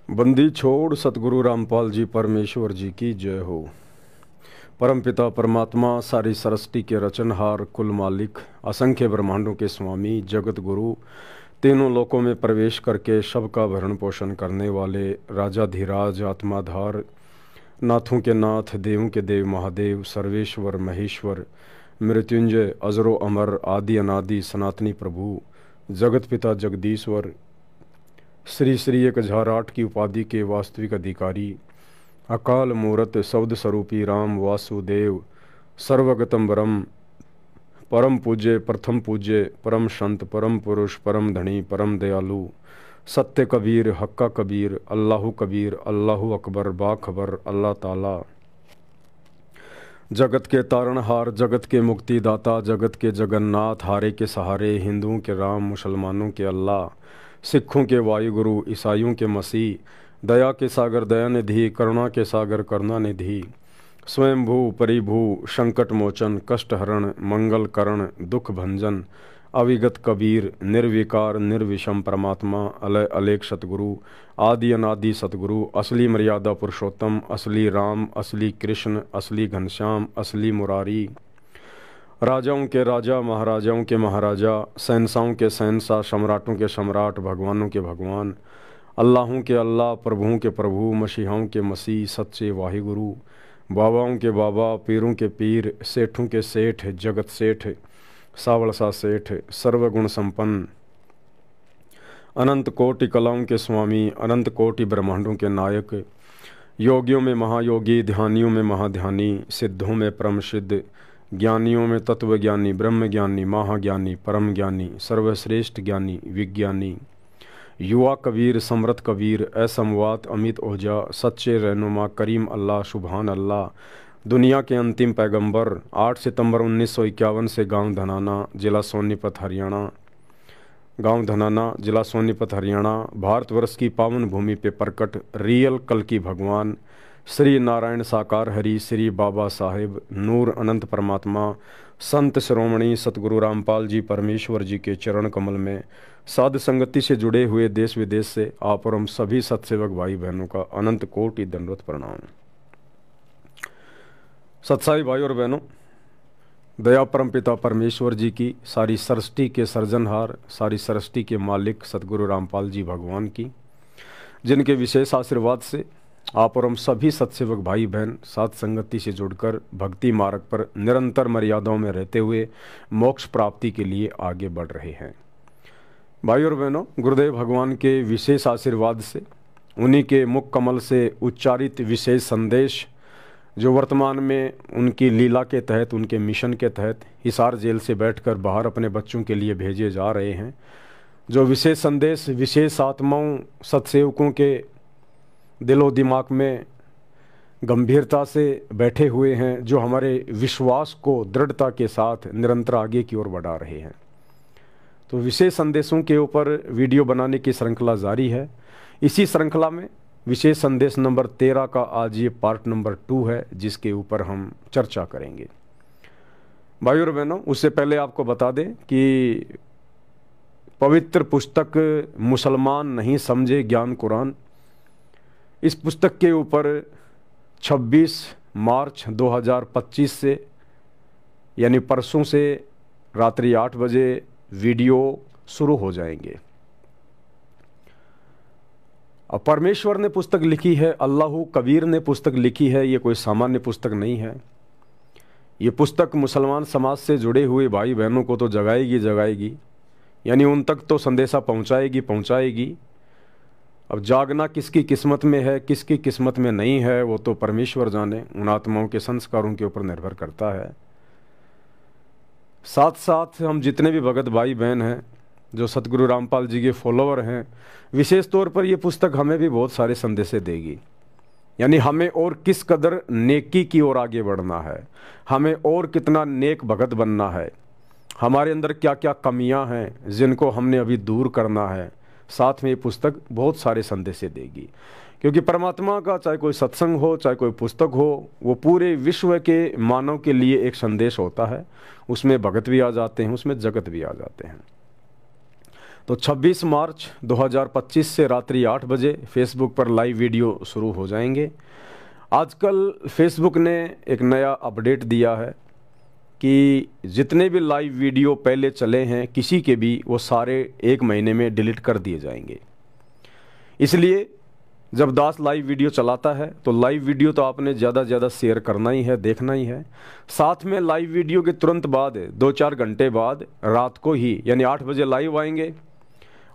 बंदी छोड़ सतगुरु रामपाल जी परमेश्वर जी की जय हो। परमपिता परमात्मा सारी सृष्टि के रचनहार, कुल मालिक, असंख्य ब्रह्मांडों के स्वामी, जगत गुरु, तीनों लोकों में प्रवेश करके सबका भरण पोषण करने वाले राजाधिराज, आत्माधार, नाथों के नाथ, देवों के देव, महादेव, सर्वेश्वर, महेश्वर, मृत्युंजय, अजरो अमर, आदि अनादि, सनातनी प्रभु, जगत पिता जगदीश्वर, श्री श्री एक हजार आठ की उपाधि के वास्तविक अधिकारी, अकाल मूरत शब्द स्वरूपी राम वासुदेव, सर्वगतम ब्रह्म, परम पूज्य, प्रथम पूज्य, परम संत, परम पुरुष, परम धनी, परम दयालु, सत्य कबीर, हक्का कबीर, अल्लाहु कबीर, अल्लाहु अकबर, बाखबर, अल्लाह ताला, जगत के तारणहार, जगत के मुक्तिदाता, जगत के जगन्नाथ, हारे के सहारे, हिंदुओं के राम, मुसलमानों के अल्लाह, सिखों के वायुगुरु, ईसाइयों के मसीह, दया के सागर दया निधि, करुणा के सागर करुणा निधि, स्वयंभू परिभू, संकट मोचन, कष्ट हरण, मंगल करण, दुख भंजन, अविगत कबीर, निर्विकार निर्विषम परमात्मा, अलय अलेख सतगुरु, आदि अनादि सतगुरु, असली मर्यादा पुरुषोत्तम, असली राम, असली कृष्ण, असली घनश्याम, असली मुरारी, राजाओं के राजा, महाराजाओं के महाराजा, शहंशाहों के शहंशाह, सम्राटों के सम्राट, भगवानों के भगवान, अल्लाहों के अल्लाह, प्रभुओं के प्रभु, मसीहाओं के मसीह, सच्चे वाहिगुरु, बाबाओं के बाबा, पीरों के पीर, सेठों के सेठ, जगत सेठ, सावड़सा सेठ, सर्वगुण संपन्न, अनंत कोटि कलाओं के स्वामी, अनंत कोटि ब्रह्मांडों के नायक, योगियों में महायोगी, ध्यानियों में महाध्यानी, सिद्धों में परम सिद्ध, ज्ञानियों में तत्वज्ञानी, ब्रह्म ज्ञानी, महाज्ञानी, परम ज्ञानी, सर्वश्रेष्ठ ज्ञानी, विज्ञानी, युवा कबीर, समृत कबीर, असमवात, अमित ओझा, सच्चे रहनुमा, करीम अल्लाह, सुबहान अल्लाह, दुनिया के अंतिम पैगंबर, 8 सितंबर 1951 से गांव धनाना, जिला सोनीपत, हरियाणा, गांव धनाना, जिला सोनीपत, हरियाणा, भारतवर्ष की पावन भूमि पे प्रकट रियल कल की भगवान, श्री नारायण साकार हरि, श्री बाबा साहेब नूर अनंत परमात्मा, संत श्रोमणी सतगुरु रामपाल जी परमेश्वर जी के चरण कमल में साध संगति से जुड़े हुए देश विदेश से आप और हम सभी सत्सेवक भाई बहनों का अनंत कोटि दंडवत प्रणाम। सत्साई भाई और बहनों, दया परम पिता परमेश्वर जी की, सारी सृष्टि के सर्जनहार, सारी सृष्टि के मालिक सतगुरु रामपाल जी भगवान की, जिनके विशेष आशीर्वाद से आप और हम सभी सत्सेवक भाई बहन साथ संगति से जुड़कर भक्ति मार्ग पर निरंतर मर्यादाओं में रहते हुए मोक्ष प्राप्ति के लिए आगे बढ़ रहे हैं। भाई और बहनों, गुरुदेव भगवान के विशेष आशीर्वाद से, उन्हीं के मुख कमल से उच्चारित विशेष संदेश जो वर्तमान में उनकी लीला के तहत, उनके मिशन के तहत हिसार जेल से बैठकर बाहर अपने बच्चों के लिए भेजे जा रहे हैं, जो विशेष संदेश विशेष आत्माओं सत्सेवकों के दिलो दिमाग में गंभीरता से बैठे हुए हैं, जो हमारे विश्वास को दृढ़ता के साथ निरंतर आगे की ओर बढ़ा रहे हैं। तो विशेष संदेशों के ऊपर वीडियो बनाने की श्रृंखला जारी है। इसी श्रृंखला में विशेष संदेश नंबर 13 का आज ये पार्ट नंबर 2 है, जिसके ऊपर हम चर्चा करेंगे। भाई और बहनों, उससे पहले आपको बता दें कि पवित्र पुस्तक मुसलमान नहीं समझे ज्ञान कुरान, इस पुस्तक के ऊपर 26 मार्च 2025 से यानी परसों से रात्रि 8 बजे वीडियो शुरू हो जाएंगे। अब परमेश्वर ने पुस्तक लिखी है, अल्लाहु कबीर ने पुस्तक लिखी है, ये कोई सामान्य पुस्तक नहीं है। ये पुस्तक मुसलमान समाज से जुड़े हुए भाई बहनों को तो जगाएगी, यानी उन तक तो संदेशा पहुंचाएगी। अब जागना किसकी किस्मत में है, किसकी किस्मत में नहीं है, वो तो परमेश्वर जाने, उन आत्माओं के संस्कारों के ऊपर निर्भर करता है। साथ साथ हम जितने भी भगत भाई बहन हैं, जो सतगुरु रामपाल जी के फॉलोअर हैं, विशेष तौर पर ये पुस्तक हमें भी बहुत सारे संदेशे देगी। यानी हमें और किस कदर नेकी की ओर आगे बढ़ना है, हमें और कितना नेक भगत बनना है, हमारे अंदर क्या क्या कमियां हैं जिनको हमने अभी दूर करना है। साथ में ये पुस्तक बहुत सारे संदेशे देगी, क्योंकि परमात्मा का चाहे कोई सत्संग हो, चाहे कोई पुस्तक हो, वो पूरे विश्व के मानव के लिए एक संदेश होता है। उसमें भगत भी आ जाते हैं, उसमें जगत भी आ जाते हैं। तो 26 मार्च 2025 से रात्रि 8 बजे फेसबुक पर लाइव वीडियो शुरू हो जाएंगे। आजकल फेसबुक ने एक नया अपडेट दिया है कि जितने भी लाइव वीडियो पहले चले हैं किसी के भी, वो सारे 1 महीने में डिलीट कर दिए जाएंगे। इसलिए जब दास लाइव वीडियो चलाता है तो लाइव वीडियो तो आपने ज़्यादा से ज़्यादा शेयर करना ही है, देखना ही है। साथ में लाइव वीडियो के तुरंत बाद 2-4 घंटे बाद रात को ही यानी 8 बजे लाइव आएंगे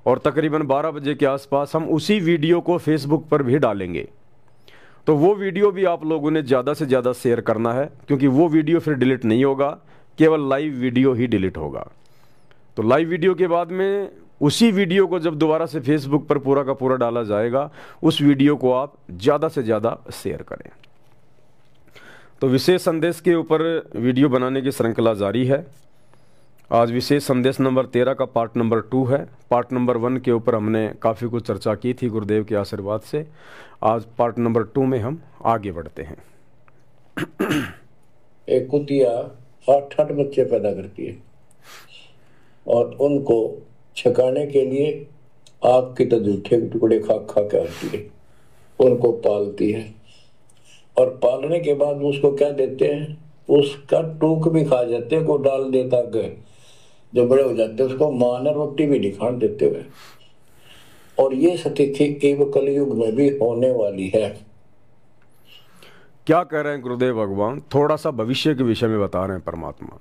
और तकरीबन 12 बजे के आसपास हम उसी वीडियो को फेसबुक पर भी डालेंगे। तो वो वीडियो भी आप लोगों ने ज़्यादा से ज़्यादा शेयर करना है, क्योंकि वो वीडियो फिर डिलीट नहीं होगा, केवल लाइव वीडियो ही डिलीट होगा। तो लाइव वीडियो के बाद में उसी वीडियो को जब दोबारा से फेसबुक पर पूरा का पूरा डाला जाएगा, उस वीडियो को आप ज़्यादा से ज़्यादा शेयर करें। तो विशेष संदेश के ऊपर वीडियो बनाने की श्रृंखला जारी है। आज विशेष संदेश नंबर 13 का पार्ट नंबर 2 है। पार्ट नंबर 1 के ऊपर हमने काफ़ी कुछ चर्चा की थी गुरुदेव के आशीर्वाद से। आज पार्ट नंबर 2 में हम आगे बढ़ते हैं। एक कुतिया 8 बच्चे पैदा करती है और उनको छकाने के लिए आग के तो जूठे टुकड़े खा खा के आती है, उनको पालती है और पालने के बाद उसको क्या देते हैं, उसका टूक भी खा जाते हैं, को डाल देता है। जब बड़े हो जाते हैं उसको मां ने रोटी भी नहीं खाने देते हुए। और ये स्थिति एवं कलयुग में भी होने वाली है। क्या कह रहे हैं गुरुदेव भगवान? थोड़ा सा भविष्य के विषय में बता रहे हैं परमात्मा।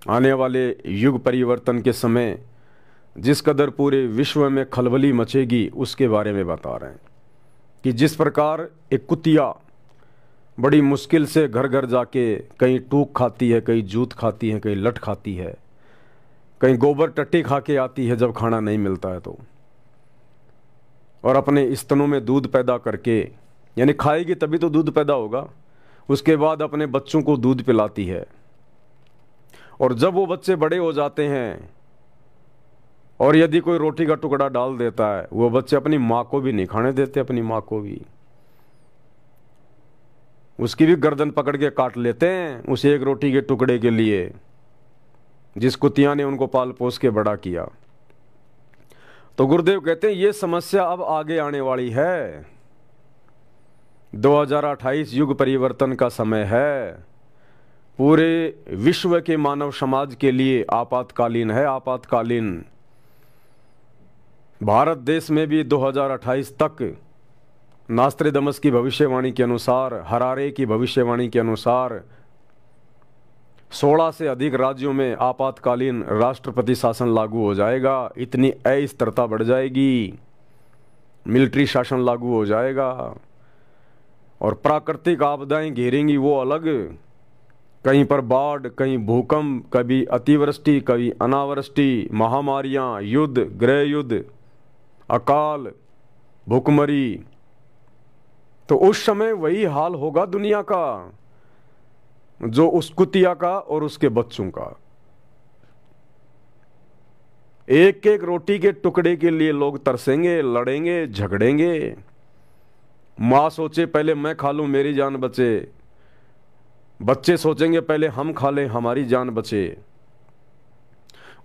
आने वाले युग परिवर्तन के समय जिस कदर पूरे विश्व में खलबली मचेगी उसके बारे में बता रहे हैं कि जिस प्रकार एक कुतिया बड़ी मुश्किल से घर घर जाके कहीं टूक खाती है, कहीं जूत खाती है, कहीं लट खाती है, कहीं गोबर टट्टी खा के आती है जब खाना नहीं मिलता है तो, और अपने स्तनों में दूध पैदा करके, यानी खाएगी तभी तो दूध पैदा होगा, उसके बाद अपने बच्चों को दूध पिलाती है। और जब वो बच्चे बड़े हो जाते हैं और यदि कोई रोटी का टुकड़ा डाल देता है, वो बच्चे अपनी माँ को भी नहीं खाने देते, अपनी माँ को भी, उसकी भी गर्दन पकड़ के काट लेते हैं उस एक रोटी के टुकड़े के लिए जिस कुतिया ने उनको पाल पोस के बड़ा किया। तो गुरुदेव कहते हैं ये समस्या अब आगे आने वाली है। 2028 युग परिवर्तन का समय है, पूरे विश्व के मानव समाज के लिए आपातकालीन है, आपातकालीन। भारत देश में भी 2028 तक नास्त्रेदमस की भविष्यवाणी के अनुसार, हरारे की भविष्यवाणी के अनुसार 16 से अधिक राज्यों में आपातकालीन राष्ट्रपति शासन लागू हो जाएगा। इतनी अस्थिरता बढ़ जाएगी, मिलिट्री शासन लागू हो जाएगा और प्राकृतिक आपदाएं घेरेंगी वो अलग। कहीं पर बाढ़, कहीं भूकंप, कभी अतिवृष्टि, कभी अनावृष्टि, महामारियां, युद्ध, गृह युद्ध, अकाल, भूखमरी। तो उस समय वही हाल होगा दुनिया का जो उस कुतिया का और उसके बच्चों का। एक एक रोटी के टुकड़े के लिए लोग तरसेंगे, लड़ेंगे, झगड़ेंगे। माँ सोचे पहले मैं खा लूं मेरी जान बचे, बच्चे सोचेंगे पहले हम खा लें हमारी जान बचे।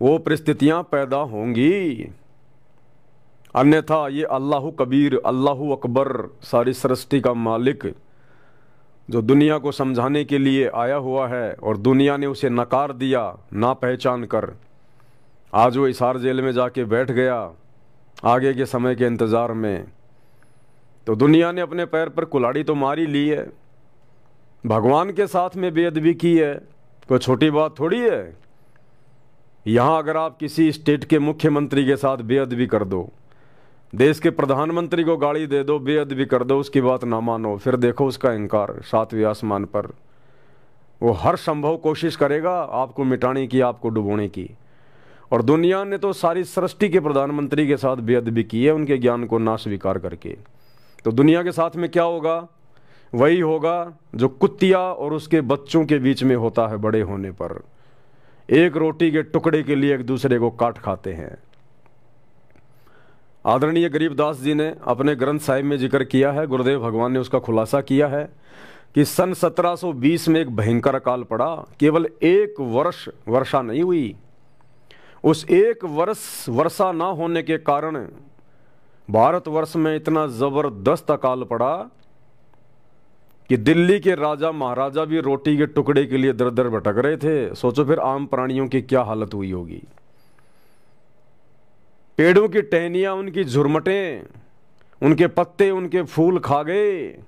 वो परिस्थितियां पैदा होंगी, अन्यथा ये अल्लाहु कबीर, अल्लाहु अकबर, सारी सृष्टि का मालिक जो दुनिया को समझाने के लिए आया हुआ है और दुनिया ने उसे नकार दिया ना पहचान कर, आज वो हिसार जेल में जाके बैठ गया आगे के समय के इंतज़ार में। तो दुनिया ने अपने पैर पर कुल्हाड़ी तो मारी ली है, भगवान के साथ में बेअदबी की है, कोई छोटी बात थोड़ी है। यहाँ अगर आप किसी स्टेट के मुख्यमंत्री के साथ बेअदबी कर दो, देश के प्रधानमंत्री को गाड़ी दे दो, बेअदबी कर दो, उसकी बात ना मानो, फिर देखो उसका इनकार 7वें आसमान पर। वो हर संभव कोशिश करेगा आपको मिटाने की, आपको डुबोने की। और दुनिया ने तो सारी सृष्टि के प्रधानमंत्री के साथ बेअदबी की है, उनके ज्ञान को ना स्वीकार करके। तो दुनिया के साथ में क्या होगा? वही होगा जो कुतिया और उसके बच्चों के बीच में होता है बड़े होने पर। एक रोटी के टुकड़े के लिए एक दूसरे को काट खाते हैं। आदरणीय गरीबदास जी ने अपने ग्रंथ साहिब में जिक्र किया है, गुरुदेव भगवान ने उसका खुलासा किया है कि सन 1720 में एक भयंकर अकाल पड़ा। केवल 1 वर्ष वर्षा नहीं हुई, उस एक वर्षा ना होने के कारण भारतवर्ष में इतना जबरदस्त अकाल पड़ा कि दिल्ली के राजा महाराजा भी रोटी के टुकड़े के लिए दर दर भटक रहे थे। सोचो फिर आम प्राणियों की क्या हालत हुई होगी। पेड़ों की टहनियां, उनकी झुरमटें, उनके पत्ते, उनके फूल खा गए।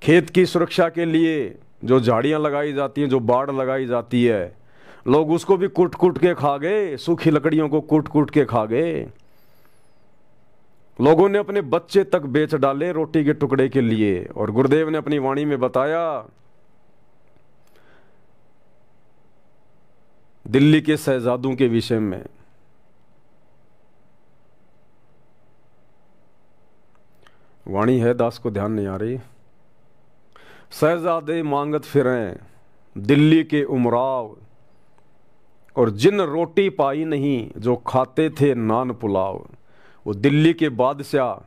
खेत की सुरक्षा के लिए जो झाड़ियां लगाई जाती हैं, जो बाड़ लगाई जाती है, लोग उसको भी कूट कूट के खा गए। सूखी लकड़ियों को कूट कूट के खा गए। लोगों ने अपने बच्चे तक बेच डाले रोटी के टुकड़े के लिए। और गुरुदेव ने अपनी वाणी में बताया, दिल्ली के शहजादों के विषय में। वाणी है, दास को ध्यान नहीं आ रही। शहजादे मांगत फिरें दिल्ली के उमराव, और जिन रोटी पाई नहीं जो खाते थे नान पुलाव। वो दिल्ली के बादशाह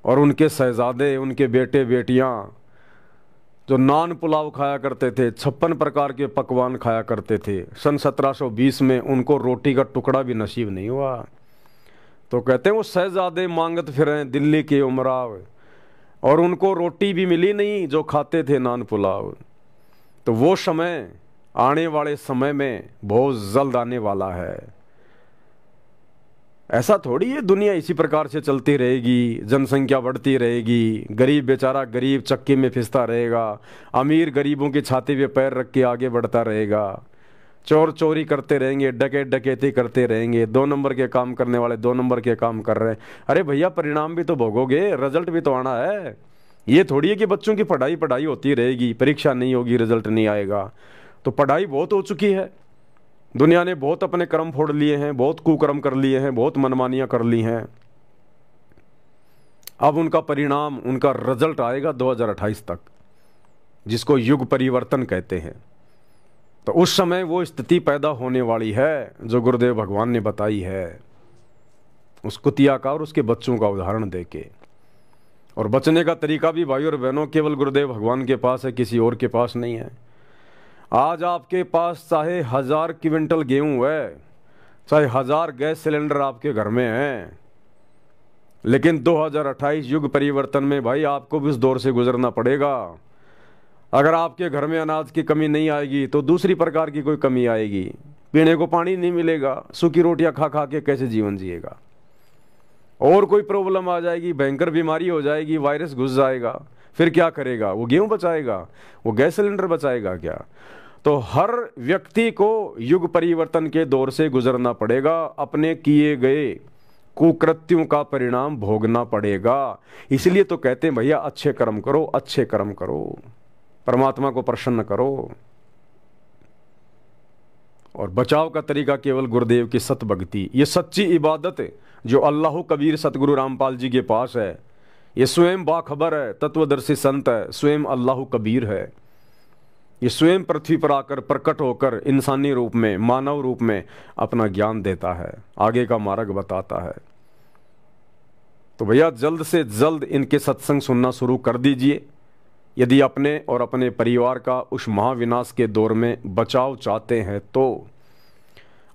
और उनके शहजादे, उनके बेटे बेटियां जो नान पुलाव खाया करते थे, 56 प्रकार के पकवान खाया करते थे, सन 1720 में उनको रोटी का टुकड़ा भी नसीब नहीं हुआ। तो कहते हैं वो शहजादे मांगत फिरें दिल्ली के उमराव, और उनको रोटी भी मिली नहीं जो खाते थे नान पुलाव। तो वो समय आने वाले समय में बहुत जल्द आने वाला है। ऐसा थोड़ी है दुनिया इसी प्रकार से चलती रहेगी, जनसंख्या बढ़ती रहेगी, गरीब बेचारा गरीब चक्की में फिसता रहेगा, अमीर गरीबों की छाती पे पैर रख के आगे बढ़ता रहेगा, चोर चोरी करते रहेंगे, डकैत डकैती करते रहेंगे, 2 नंबर के काम करने वाले 2 नंबर के काम कर रहे हैं। अरे भैया, परिणाम भी तो भोगोगे, रिजल्ट भी तो आना है। ये थोड़ी है कि बच्चों की पढ़ाई पढ़ाई होती रहेगी, परीक्षा नहीं होगी, रिजल्ट नहीं आएगा। तो पढ़ाई बहुत हो चुकी है, दुनिया ने बहुत अपने कर्म फोड़ लिए हैं, बहुत कुकर्म कर लिए हैं, बहुत मनमानियां कर ली हैं। अब उनका परिणाम, उनका रिजल्ट आएगा 2028 तक, जिसको युग परिवर्तन कहते हैं। तो उस समय वो स्थिति पैदा होने वाली है जो गुरुदेव भगवान ने बताई है, उस कुतिया का और उसके बच्चों का उदाहरण देके। और बचने का तरीका भी भाई और बहनों केवल गुरुदेव भगवान के पास है, किसी और के पास नहीं है। आज आपके पास चाहे 1000 क्विंटल गेहूं है, चाहे 1000 गैस सिलेंडर आपके घर में हैं, लेकिन 2028 युग परिवर्तन में भाई आपको भी उस दौर से गुजरना पड़ेगा। अगर आपके घर में अनाज की कमी नहीं आएगी तो दूसरी प्रकार की कोई कमी आएगी। पीने को पानी नहीं मिलेगा, सूखी रोटियां खा खा के कैसे जीवन जिएगा। और कोई प्रॉब्लम आ जाएगी, भयंकर बीमारी हो जाएगी, वायरस घुस जाएगा, फिर क्या करेगा? वो गेहूं बचाएगा? वो गैस सिलेंडर बचाएगा क्या? तो हर व्यक्ति को युग परिवर्तन के दौर से गुजरना पड़ेगा, अपने किए गए कुकृत्यों का परिणाम भोगना पड़ेगा। इसलिए तो कहते हैं भैया अच्छे कर्म करो, अच्छे कर्म करो, परमात्मा को प्रसन्न करो। और बचाव का तरीका केवल गुरुदेव की सत भक्ति, ये सच्ची इबादत जो अल्लाह कबीर सतगुरु रामपाल जी के पास है। ये स्वयं बाखबर है, तत्वदर्शी संत है, स्वयं अल्लाह कबीर है। ये स्वयं पृथ्वी पर आकर प्रकट होकर इंसानी रूप में, मानव रूप में अपना ज्ञान देता है, आगे का मार्ग बताता है। तो भैया जल्द से जल्द इनके सत्संग सुनना शुरू कर दीजिए, यदि अपने और अपने परिवार का उस महाविनाश के दौर में बचाव चाहते हैं तो।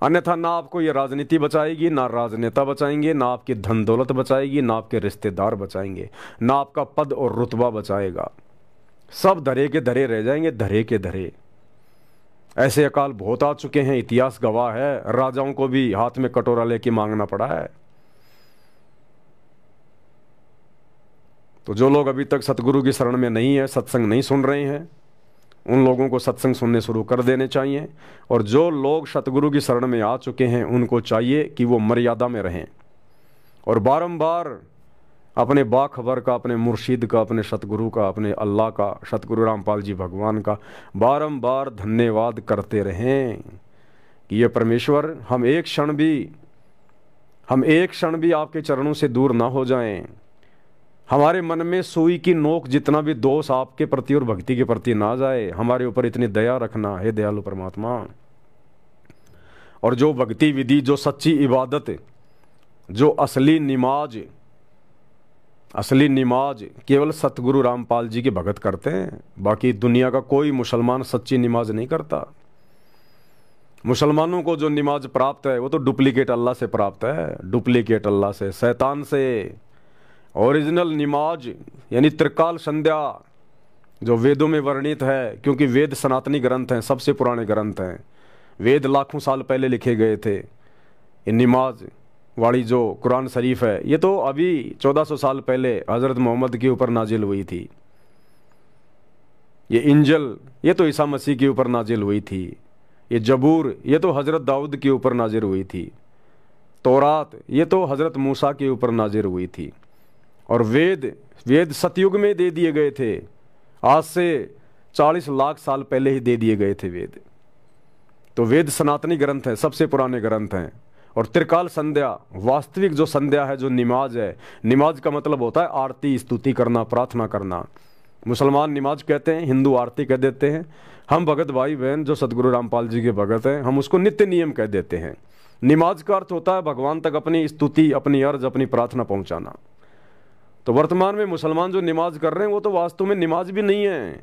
अन्यथा ना आपको ये राजनीति बचाएगी, ना राजनेता बचाएंगे, ना आपकी धन दौलत बचाएगी, ना आपके रिश्तेदार बचाएंगे, ना आपका पद और रुतबा बचाएगा। सब धरे के धरे रह जाएंगे, धरे के धरे। ऐसे अकाल बहुत आ चुके हैं, इतिहास गवाह है। राजाओं को भी हाथ में कटोरा लेके मांगना पड़ा है। तो जो लोग अभी तक सतगुरु की शरण में नहीं है, सत्संग नहीं सुन रहे हैं, उन लोगों को सत्संग सुनने शुरू कर देने चाहिए। और जो लोग सतगुरु की शरण में आ चुके हैं उनको चाहिए कि वो मर्यादा में रहें और बारंबार अपने बाखबर का, अपने मुर्शिद का, अपने सतगुरु का, अपने अल्लाह का, सतगुरु रामपाल जी भगवान का बारंबार धन्यवाद करते रहें कि ये परमेश्वर हम एक क्षण भी आपके चरणों से दूर ना हो जाएं। हमारे मन में सुई की नोक जितना भी दोष आपके प्रति और भक्ति के प्रति ना जाए। हमारे ऊपर इतनी दया रखना, हे दयालु परमात्मा। और जो भक्ति विधि, जो सच्ची इबादत, जो असली निमाज केवल सतगुरु रामपाल जी के भगत करते हैं। बाकी दुनिया का कोई मुसलमान सच्ची निमाज नहीं करता। मुसलमानों को जो नमाज प्राप्त है वो तो डुप्लीकेट अल्लाह से प्राप्त है, डुप्लीकेट अल्लाह से, शैतान से। ओरिजिनल नमाज यानी त्रिकाल संध्या जो वेदों में वर्णित है, क्योंकि वेद सनातनी ग्रंथ हैं, सबसे पुराने ग्रंथ हैं, वेद लाखों साल पहले लिखे गए थे। ये नमाज वाली जो कुरान शरीफ है ये तो अभी 1400 साल पहले हज़रत मोहम्मद के ऊपर नाजिल हुई थी। ये इंजल ये तो ईसा मसीह के ऊपर नाजिल हुई थी। ये जबूर ये तो हज़रत दाऊद के ऊपर नाजिल हुई थी। तौरात ये तो हज़रत मूसा के ऊपर नाजिल हुई थी। और वेद सतयुग में दे दिए गए थे, आज से 40 लाख साल पहले ही दे दिए गए थे वेद। तो वेद सनातनी ग्रंथ हैं, सबसे पुराने ग्रंथ हैं। और त्रिकाल संध्या, वास्तविक जो संध्या है, जो नमाज है, नमाज का मतलब होता है आरती, स्तुति करना, प्रार्थना करना। मुसलमान नमाज कहते हैं, हिंदू आरती कह देते हैं। हम भगत भाई बहन जो सतगुरु रामपाल जी के भगत हैं, हम उसको नित्य नियम कह देते हैं। नमाज का अर्थ होता है भगवान तक अपनी स्तुति, अपनी अर्ज, अपनी प्रार्थना पहुंचाना। तो वर्तमान में मुसलमान जो नमाज कर रहे हैं वो तो वास्तव में नमाज भी नहीं है,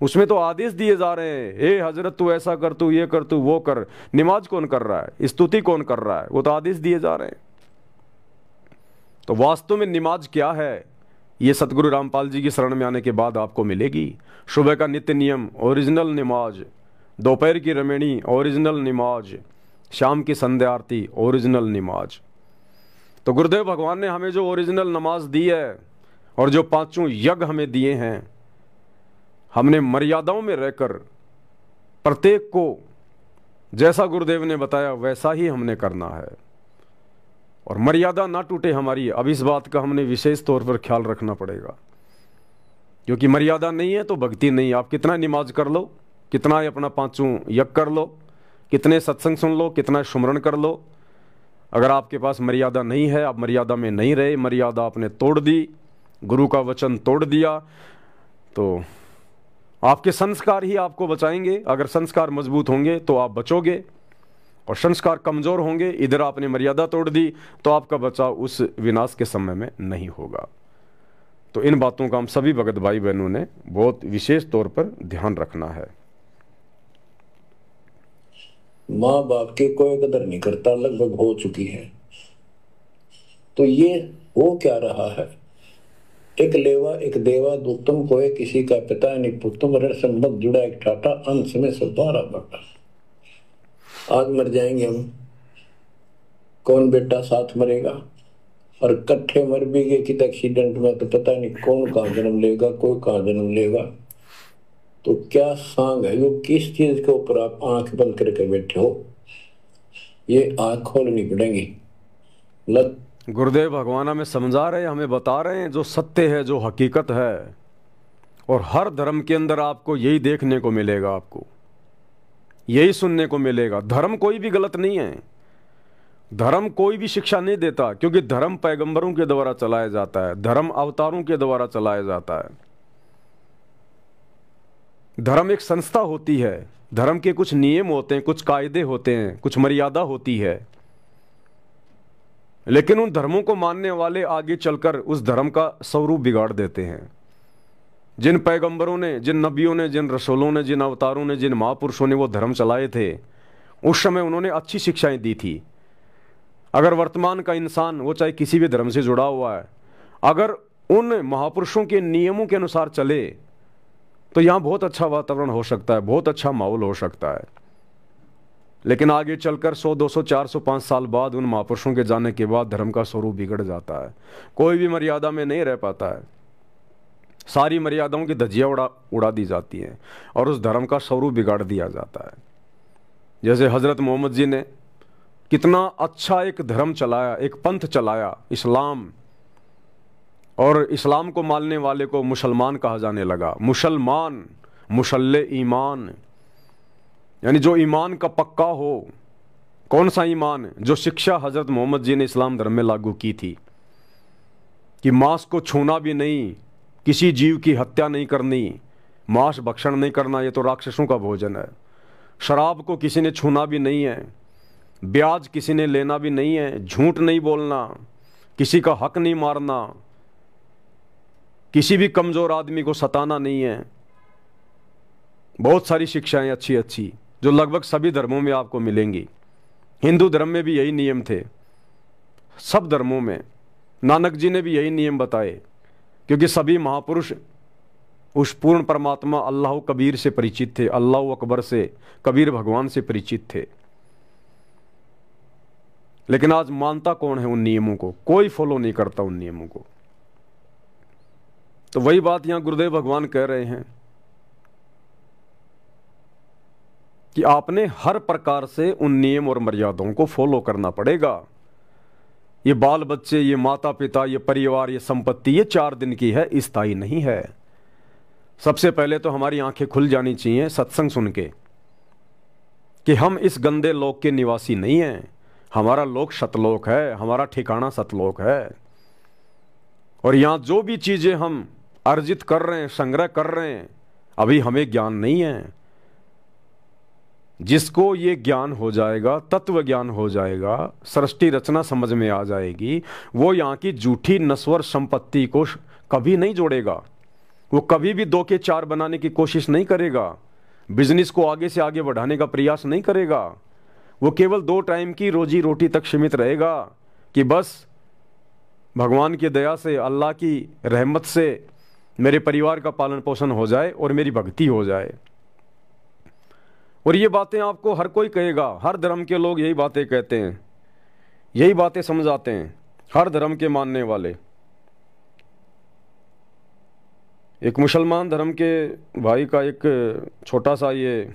उसमें तो आदेश दिए जा रहे हैं, ए हजरत तू ऐसा कर, तू ये कर, तू वो कर। नमाज कौन कर रहा है, स्तुति कौन कर रहा है, वो तो आदेश दिए जा रहे हैं। तो वास्तव में नमाज क्या है, ये सतगुरु रामपाल जी की शरण में आने के बाद आपको मिलेगी। सुबह का नित्य नियम ओरिजिनल नमाज, दोपहर की रमेणी ओरिजिनल नमाज, शाम की संध्या आरती ओरिजिनल नमाज। तो गुरुदेव भगवान ने हमें जो ओरिजिनल नमाज दी है और जो 5 यज्ञ हमें दिए हैं, हमने मर्यादाओं में रहकर प्रत्येक को जैसा गुरुदेव ने बताया वैसा ही हमने करना है। और मर्यादा ना टूटे हमारी, अब इस बात का हमने विशेष तौर पर ख्याल रखना पड़ेगा, क्योंकि मर्यादा नहीं है तो भक्ति नहीं। आप कितना नमाज कर लो, कितना अपना 5 यज्ञ कर लो, कितने सत्संग सुन लो, कितना सुमरण कर लो, अगर आपके पास मर्यादा नहीं है, आप मर्यादा में नहीं रहे, मर्यादा आपने तोड़ दी, गुरु का वचन तोड़ दिया, तो आपके संस्कार ही आपको बचाएंगे। अगर संस्कार मजबूत होंगे तो आप बचोगे, और संस्कार कमजोर होंगे, इधर आपने मर्यादा तोड़ दी, तो आपका बचाव उस विनाश के समय में नहीं होगा। तो इन बातों का हम सभी भगत भाई बहनों ने बहुत विशेष तौर पर ध्यान रखना है। माँ बाप की कोई कदर नहीं करता, लगभग हो चुकी है। तो ये हो क्या रहा है, एक लेवा एक देवा दुतम कोई किसी का पिता नहीं पुतम, रण संबंध जुड़ा एक टाटा, अंश में सब 12 बटा। आज मर जाएंगे हम, कौन बेटा साथ मरेगा, और कट्ठे मर भी गए कि एक्सीडेंट में, तो पता नहीं कौन कहाँ जन्म लेगा, कोई कहाँ जन्म लेगा। तो क्या सांग है, वो किस चीज के ऊपर आप आंख बंद करके बैठे हो, ये आंख खोलनी पड़ेगी। गुरुदेव भगवान हमें समझा रहे हैं, हमें बता रहे हैं जो सत्य है, जो हकीकत है। और हर धर्म के अंदर आपको यही देखने को मिलेगा, आपको यही सुनने को मिलेगा। धर्म कोई भी गलत नहीं है, धर्म कोई भी शिक्षा नहीं देता, क्योंकि धर्म पैगंबरों के द्वारा चलाया जाता है, धर्म अवतारों के द्वारा चलाया जाता है। धर्म एक संस्था होती है, धर्म के कुछ नियम होते हैं, कुछ कायदे होते हैं, कुछ मर्यादा होती है। लेकिन उन धर्मों को मानने वाले आगे चलकर उस धर्म का स्वरूप बिगाड़ देते हैं। जिन पैगंबरों ने, जिन नबियों ने, जिन रसूलों ने, जिन अवतारों ने, जिन महापुरुषों ने वो धर्म चलाए थे, उस समय उन्होंने अच्छी शिक्षाएं दी थी। अगर वर्तमान का इंसान, वो चाहे किसी भी धर्म से जुड़ा हुआ है, अगर उन महापुरुषों के नियमों के अनुसार चले तो यहाँ बहुत अच्छा वातावरण हो सकता है, बहुत अच्छा माहौल हो सकता है। लेकिन आगे चलकर 100, 200, 400, 5 साल बाद उन महापुरुषों के जाने के बाद धर्म का स्वरूप बिगड़ जाता है। कोई भी मर्यादा में नहीं रह पाता है, सारी मर्यादाओं की धज्जियाँ उड़ा दी जाती हैं और उस धर्म का स्वरूप बिगाड़ दिया जाता है। जैसे हज़रत मोहम्मद जी ने कितना अच्छा एक धर्म चलाया, एक पंथ चलाया, इस्लाम, और इस्लाम को मानने वाले को मुसलमान कहा जाने लगा। मुसलमान, मुसल्ले ईमान, यानी जो ईमान का पक्का हो। कौन सा ईमान? जो शिक्षा हज़रत मोहम्मद जी ने इस्लाम धर्म में लागू की थी कि मांस को छूना भी नहीं, किसी जीव की हत्या नहीं करनी, मांस भक्षण नहीं करना, ये तो राक्षसों का भोजन है। शराब को किसी ने छूना भी नहीं है, ब्याज किसी ने लेना भी नहीं है, झूठ नहीं बोलना, किसी का हक नहीं मारना, किसी भी कमज़ोर आदमी को सताना नहीं है। बहुत सारी शिक्षाएं अच्छी अच्छी, जो लगभग सभी धर्मों में आपको मिलेंगी। हिंदू धर्म में भी यही नियम थे, सब धर्मों में। नानक जी ने भी यही नियम बताए, क्योंकि सभी महापुरुष उस पूर्ण परमात्मा अल्लाह कबीर से परिचित थे, अल्लाह अकबर से, कबीर भगवान से परिचित थे। लेकिन आज मानता कौन है उन नियमों को? कोई फॉलो नहीं करता उन नियमों को। तो वही बात यहां गुरुदेव भगवान कह रहे हैं कि आपने हर प्रकार से उन नियम और मर्यादाओं को फॉलो करना पड़ेगा। ये बाल बच्चे, ये माता पिता, ये परिवार, ये संपत्ति, ये 4 दिन की है, स्थायी नहीं है। सबसे पहले तो हमारी आंखें खुल जानी चाहिए सत्संग सुन के कि हम इस गंदे लोक के निवासी नहीं हैं। हमारा लोक सतलोक है, हमारा ठिकाना सतलोक है। और यहां जो भी चीजें हम अर्जित कर रहे हैं, संग्रह कर रहे हैं, अभी हमें ज्ञान नहीं है। जिसको ये ज्ञान हो जाएगा, तत्व ज्ञान हो जाएगा, सृष्टि रचना समझ में आ जाएगी, वो यहाँ की झूठी नश्वर संपत्ति को कभी नहीं जोड़ेगा। वो कभी भी 2 के 4 बनाने की कोशिश नहीं करेगा, बिजनेस को आगे से आगे बढ़ाने का प्रयास नहीं करेगा। वो केवल 2 टाइम की रोजी रोटी तक सीमित रहेगा कि बस भगवान की दया से, अल्लाह की रहमत से मेरे परिवार का पालन पोषण हो जाए और मेरी भक्ति हो जाए। और ये बातें आपको हर कोई कहेगा, हर धर्म के लोग यही बातें कहते हैं, यही बातें समझाते हैं, हर धर्म के मानने वाले। एक मुसलमान धर्म के भाई का एक छोटा सा ये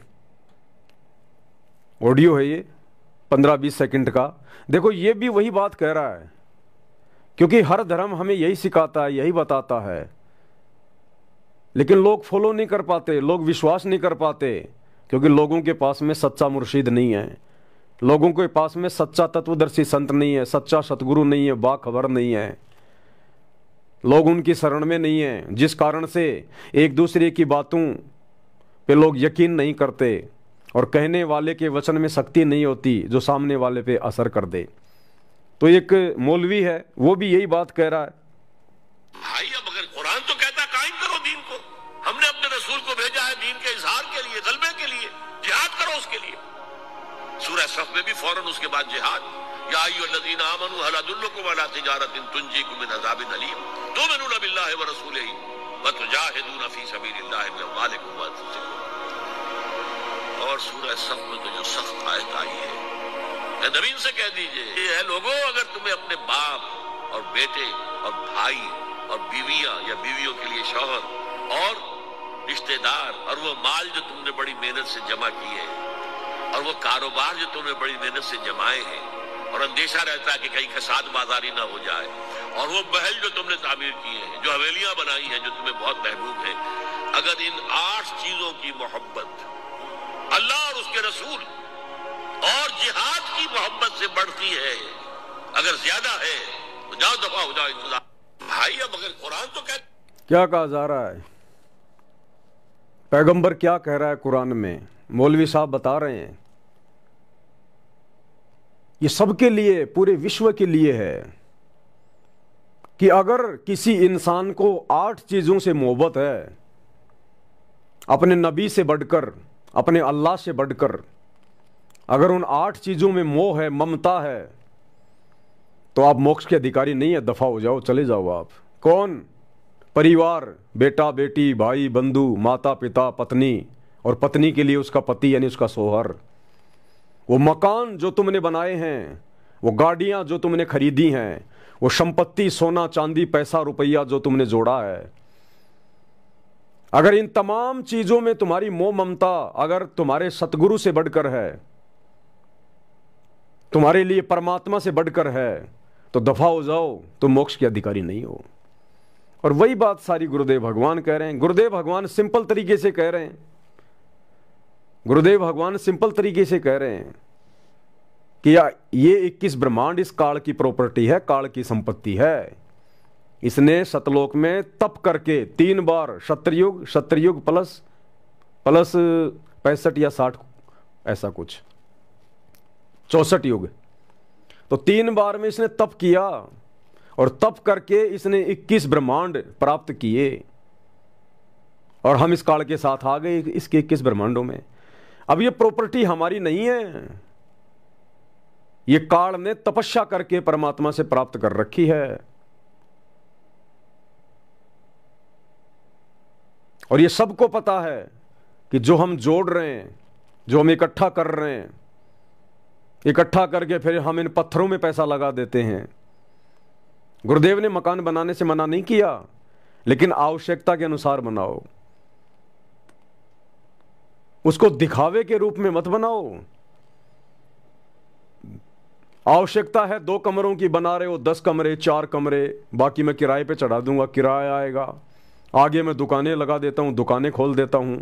ऑडियो है, ये 15-20 सेकंड का। देखो ये भी वही बात कह रहा है, क्योंकि हर धर्म हमें यही सिखाता है, यही बताता है। लेकिन लोग फॉलो नहीं कर पाते, लोग विश्वास नहीं कर पाते, क्योंकि लोगों के पास में सच्चा मुर्शिद नहीं है, लोगों के पास में सच्चा तत्वदर्शी संत नहीं है, सच्चा सतगुरु नहीं है, बाखबर नहीं है। लोग उनकी शरण में नहीं है, जिस कारण से एक दूसरे की बातों पे लोग यकीन नहीं करते और कहने वाले के वचन में शक्ति नहीं होती जो सामने वाले पे असर कर दे। तो एक मौलवी है, वो भी यही बात कह रहा है। भाई अब अगर कुरान तो कहता है कायम करो दीन को, हमने अपने रसूल को भेजा है दीन के इजहार के लिए, गलबे के लिए, जिहाद करो उसके लिए। सूरह सफ में भी फौरन उसके बाद जिहाद, या अय्युहल्लज़ीना आमनू हल अदुल्लुकुम अला तिजारतिन तुंजीकुम मिन अज़ाबिन अलीम तु'मिनूना बिल्लाहि व रसूलिही व तुजाहिदूना फी सबीलिल्लाहि बिअम्वालिकुम व अनफुसिकुम। और सूरह सफ में तो जो सख्त आयत आई है, नबीन से कह दीजिए, ये है लोगों, अगर तुम्हें अपने बाप और बेटे और भाई और बीवियां या बीवियों के लिए शौहर और रिश्तेदार और वो माल जो तुमने बड़ी मेहनत से जमा किए हैं और वो कारोबार जो तुमने बड़ी मेहनत से जमाए हैं और अंदेशा रहता है कि कहीं फसाद बाजारी ना हो जाए, और वो महल जो तुमने तामीर किए हैं, जो हवेलियां बनाई हैं जो तुम्हें बहुत महबूब है, अगर इन 8 चीजों की मोहब्बत अल्लाह और उसके रसूल और जिहाद की मोहब्बत से बढ़ती है, अगर ज्यादा है तो जाओ दफा हो जाओ इंतजार। भाई अब अगर कुरान तो क्या कहा जा रहा है, पैगंबर क्या कह रहा है कुरान में, मौलवी साहब बता रहे हैं, ये सबके लिए, पूरे विश्व के लिए है कि अगर किसी इंसान को 8 चीजों से मोहब्बत है, अपने नबी से बढ़कर, अपने अल्लाह से बढ़कर, अगर उन 8 चीजों में मोह है, ममता है, तो आप मोक्ष के अधिकारी नहीं है, दफा हो जाओ, चले जाओ आप। कौन? परिवार, बेटा बेटी, भाई बंधु, माता पिता, पत्नी, और पत्नी के लिए उसका पति यानी उसका सोहर, वो मकान जो तुमने बनाए हैं, वो गाड़ियां जो तुमने खरीदी हैं, वो संपत्ति, सोना चांदी, पैसा रुपया जो तुमने जोड़ा है, अगर इन तमाम चीजों में तुम्हारी मोह ममता अगर तुम्हारे सतगुरु से बढ़कर है, तुम्हारे लिए परमात्मा से बढ़कर है, तो दफा हो जाओ, तुम मोक्ष के अधिकारी नहीं हो। और वही बात सारी गुरुदेव भगवान कह रहे हैं। गुरुदेव भगवान सिंपल तरीके से कह रहे हैं, गुरुदेव भगवान सिंपल तरीके से कह रहे हैं कि ये 21 ब्रह्मांड इस काल की प्रॉपर्टी है, काल की संपत्ति है। इसने सतलोक में तप करके 3 बार सतयुग प्लस 65 या 60 ऐसा कुछ 64 युग, तो 3 बार में इसने तप किया और तप करके इसने 21 ब्रह्मांड प्राप्त किए, और हम इस काल के साथ आ गए इसके 21 ब्रह्मांडों में। अब ये प्रॉपर्टी हमारी नहीं है, ये काल ने तपस्या करके परमात्मा से प्राप्त कर रखी है। और ये सबको पता है कि जो हम जोड़ रहे हैं, जो हम इकट्ठा कर रहे हैं, इकट्ठा करके फिर हम इन पत्थरों में पैसा लगा देते हैं। गुरुदेव ने मकान बनाने से मना नहीं किया, लेकिन आवश्यकता के अनुसार बनाओ, उसको दिखावे के रूप में मत बनाओ। आवश्यकता है 2 कमरों की, बना रहे हो 10 कमरे 4 कमरे, बाकी मैं किराए पे चढ़ा दूंगा, किराया आएगा। आगे मैं दुकानें लगा देता हूं, दुकानें खोल देता हूं,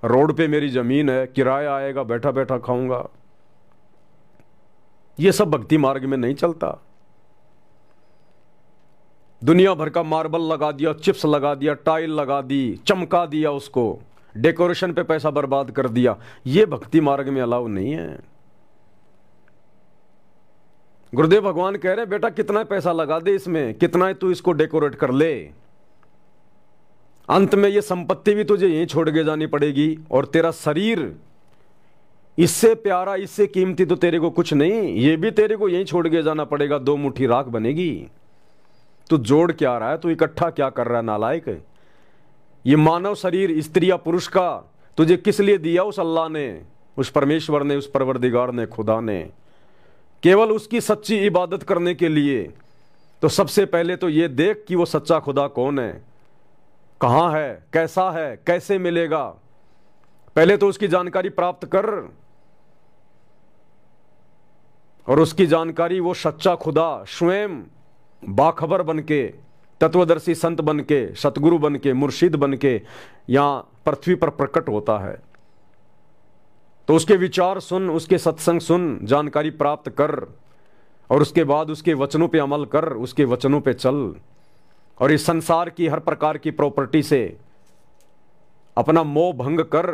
रोड पे मेरी जमीन है, किराया आएगा, बैठा बैठा खाऊंगा। ये सब भक्ति मार्ग में नहीं चलता। दुनिया भर का मार्बल लगा दिया, चिप्स लगा दिया, टाइल लगा दी, चमका दिया, उसको डेकोरेशन पे पैसा बर्बाद कर दिया, ये भक्ति मार्ग में अलाउ नहीं है। गुरुदेव भगवान कह रहे बेटा कितना पैसा लगा दे इसमें, कितना तू इसको डेकोरेट कर ले, अंत में ये संपत्ति भी तुझे यहीं छोड़ के जानी पड़ेगी, और तेरा शरीर इससे प्यारा, इससे कीमती तो तेरे को कुछ नहीं, ये भी तेरे को यहीं छोड़ के जाना पड़ेगा, 2 मुट्ठी राख बनेगी। तू जोड़ क्या रहा है, तू इकट्ठा क्या कर रहा है नालायक। ये मानव शरीर स्त्री या पुरुष का तुझे किस लिए दिया? उस अल्लाह ने, उस परमेश्वर ने, उस परवरदिगार ने, खुदा ने, केवल उसकी सच्ची इबादत करने के लिए। तो सबसे पहले तो ये देख कि वो सच्चा खुदा कौन है, कहाँ है, कैसा है, कैसे मिलेगा। पहले तो उसकी जानकारी प्राप्त कर, और उसकी जानकारी वो सच्चा खुदा स्वयं बाखबर बनके, तत्वदर्शी संत बनके, सतगुरु बनके, मुर्शिद बनके यहां पृथ्वी पर प्रकट होता है। तो उसके विचार सुन, उसके सत्संग सुन, जानकारी प्राप्त कर, और उसके बाद उसके वचनों पे अमल कर, उसके वचनों पे चल, और इस संसार की हर प्रकार की प्रॉपर्टी से अपना मोह भंग कर।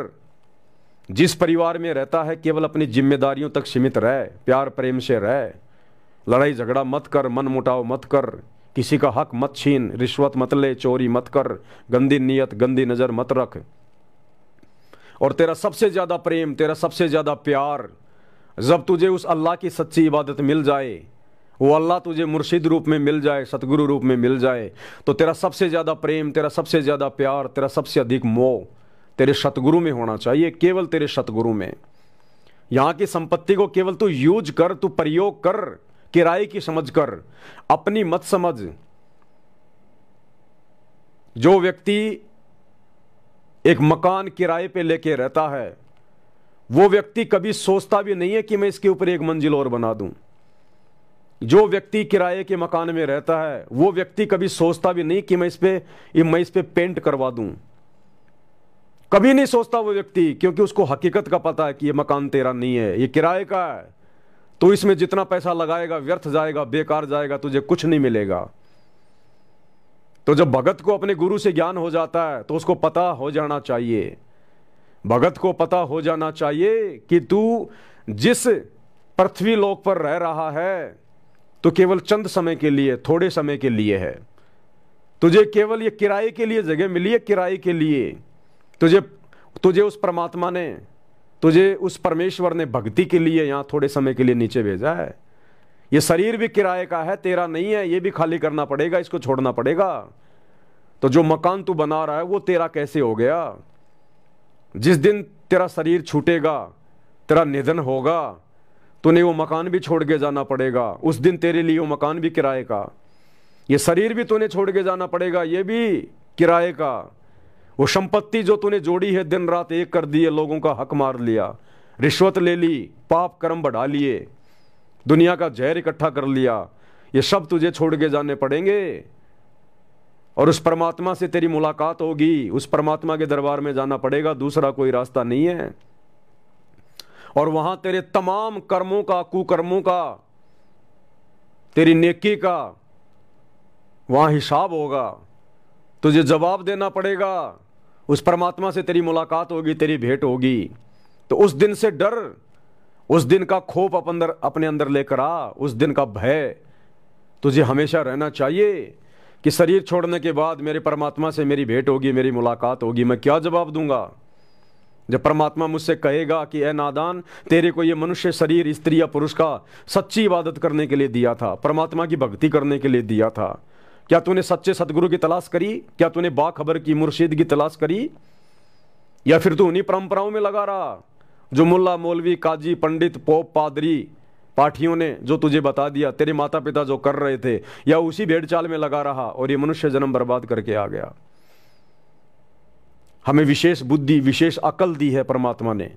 जिस परिवार में रहता है केवल अपनी जिम्मेदारियों तक सीमित रह, प्यार प्रेम से रह, लड़ाई झगड़ा मत कर, मन मुटाव मत कर, किसी का हक मत छीन, रिश्वत मत ले, चोरी मत कर, गंदी नीयत गंदी नजर मत रख। और तेरा सबसे ज्यादा प्रेम, तेरा सबसे ज्यादा प्यार जब तुझे उस अल्लाह की सच्ची इबादत मिल जाए, वो अल्लाह तुझे मुर्शिद रूप में मिल जाए, सतगुरु रूप में मिल जाए, तो तेरा सबसे ज्यादा प्रेम, तेरा सबसे ज्यादा प्यार, तेरा सबसे अधिक मोह तेरे सतगुरु में होना चाहिए, केवल तेरे सतगुरु में। यहां की संपत्ति को केवल तू यूज कर, तू प्रयोग कर, किराए की समझ कर, अपनी मत समझ। जो व्यक्ति एक मकान किराए पे लेके रहता है, वो व्यक्ति कभी सोचता भी नहीं है कि मैं इसके ऊपर 1 मंजिल और बना दूं। जो व्यक्ति किराए के मकान में रहता है, वो व्यक्ति कभी सोचता भी नहीं कि मैं इस पे पेंट करवा दूं। कभी नहीं सोचता वो व्यक्ति, क्योंकि उसको हकीकत का पता है कि ये मकान तेरा नहीं है, ये किराए का है। तो इसमें जितना पैसा लगाएगा व्यर्थ जाएगा, बेकार जाएगा, तुझे कुछ नहीं मिलेगा। तो जब भगत को अपने गुरु से ज्ञान हो जाता है तो उसको पता हो जाना चाहिए, भगत को पता हो जाना चाहिए कि तू जिस पृथ्वी लोक पर रह रहा है तो केवल चंद समय के लिए, थोड़े समय के लिए है। तुझे केवल ये किराए के लिए जगह मिली है, किराए के लिए। तुझे उस परमात्मा ने, तुझे उस परमेश्वर ने भक्ति के लिए यहां थोड़े समय के लिए नीचे भेजा है। ये शरीर भी किराए का है, तेरा नहीं है, ये भी खाली करना पड़ेगा, इसको छोड़ना पड़ेगा। तो जो मकान तू बना रहा है वो तेरा कैसे हो गया? जिस दिन तेरा शरीर छूटेगा, तेरा निधन होगा, तूने वो मकान भी छोड़ के जाना पड़ेगा। उस दिन तेरे लिए वो मकान भी किराए का, ये शरीर भी तूने छोड़ के जाना पड़ेगा, ये भी किराए का। वो संपत्ति जो तूने जोड़ी है, दिन रात एक कर दिए, लोगों का हक मार लिया, रिश्वत ले ली, पाप कर्म बढ़ा लिए, दुनिया का जहर इकट्ठा कर लिया, ये सब तुझे छोड़ के जाने पड़ेंगे। और उस परमात्मा से तेरी मुलाकात होगी, उस परमात्मा के दरबार में जाना पड़ेगा, दूसरा कोई रास्ता नहीं है। और वहां तेरे तमाम कर्मों का, कुकर्मों का, तेरी नेकी का वहां हिसाब होगा, तुझे जवाब देना पड़ेगा। उस परमात्मा से तेरी मुलाकात होगी, तेरी भेंट होगी। तो उस दिन से डर, उस दिन का खौफ अपने अंदर लेकर आ, उस दिन का भय तुझे हमेशा रहना चाहिए कि शरीर छोड़ने के बाद मेरे परमात्मा से मेरी भेंट होगी, मेरी मुलाकात होगी, मैं क्या जवाब दूंगा? जब परमात्मा मुझसे कहेगा कि ए नादान, तेरे को ये मनुष्य शरीर स्त्री या पुरुष का सच्ची इबादत करने के लिए दिया था, परमात्मा की भक्ति करने के लिए दिया था, क्या तूने सच्चे सतगुरु की तलाश करी? क्या तूने बाखबर की मुर्शिद की तलाश करी? या फिर तू उन्हीं परंपराओं में लगा रहा जो मुल्ला मौलवी काजी पंडित पोप पादरी पाठियों ने जो तुझे बता दिया, तेरे माता पिता जो कर रहे थे, या उसी भेड़ चाल में लगा रहा और ये मनुष्य जन्म बर्बाद करके आ गया? हमें विशेष बुद्धि विशेष अकल दी है परमात्मा ने।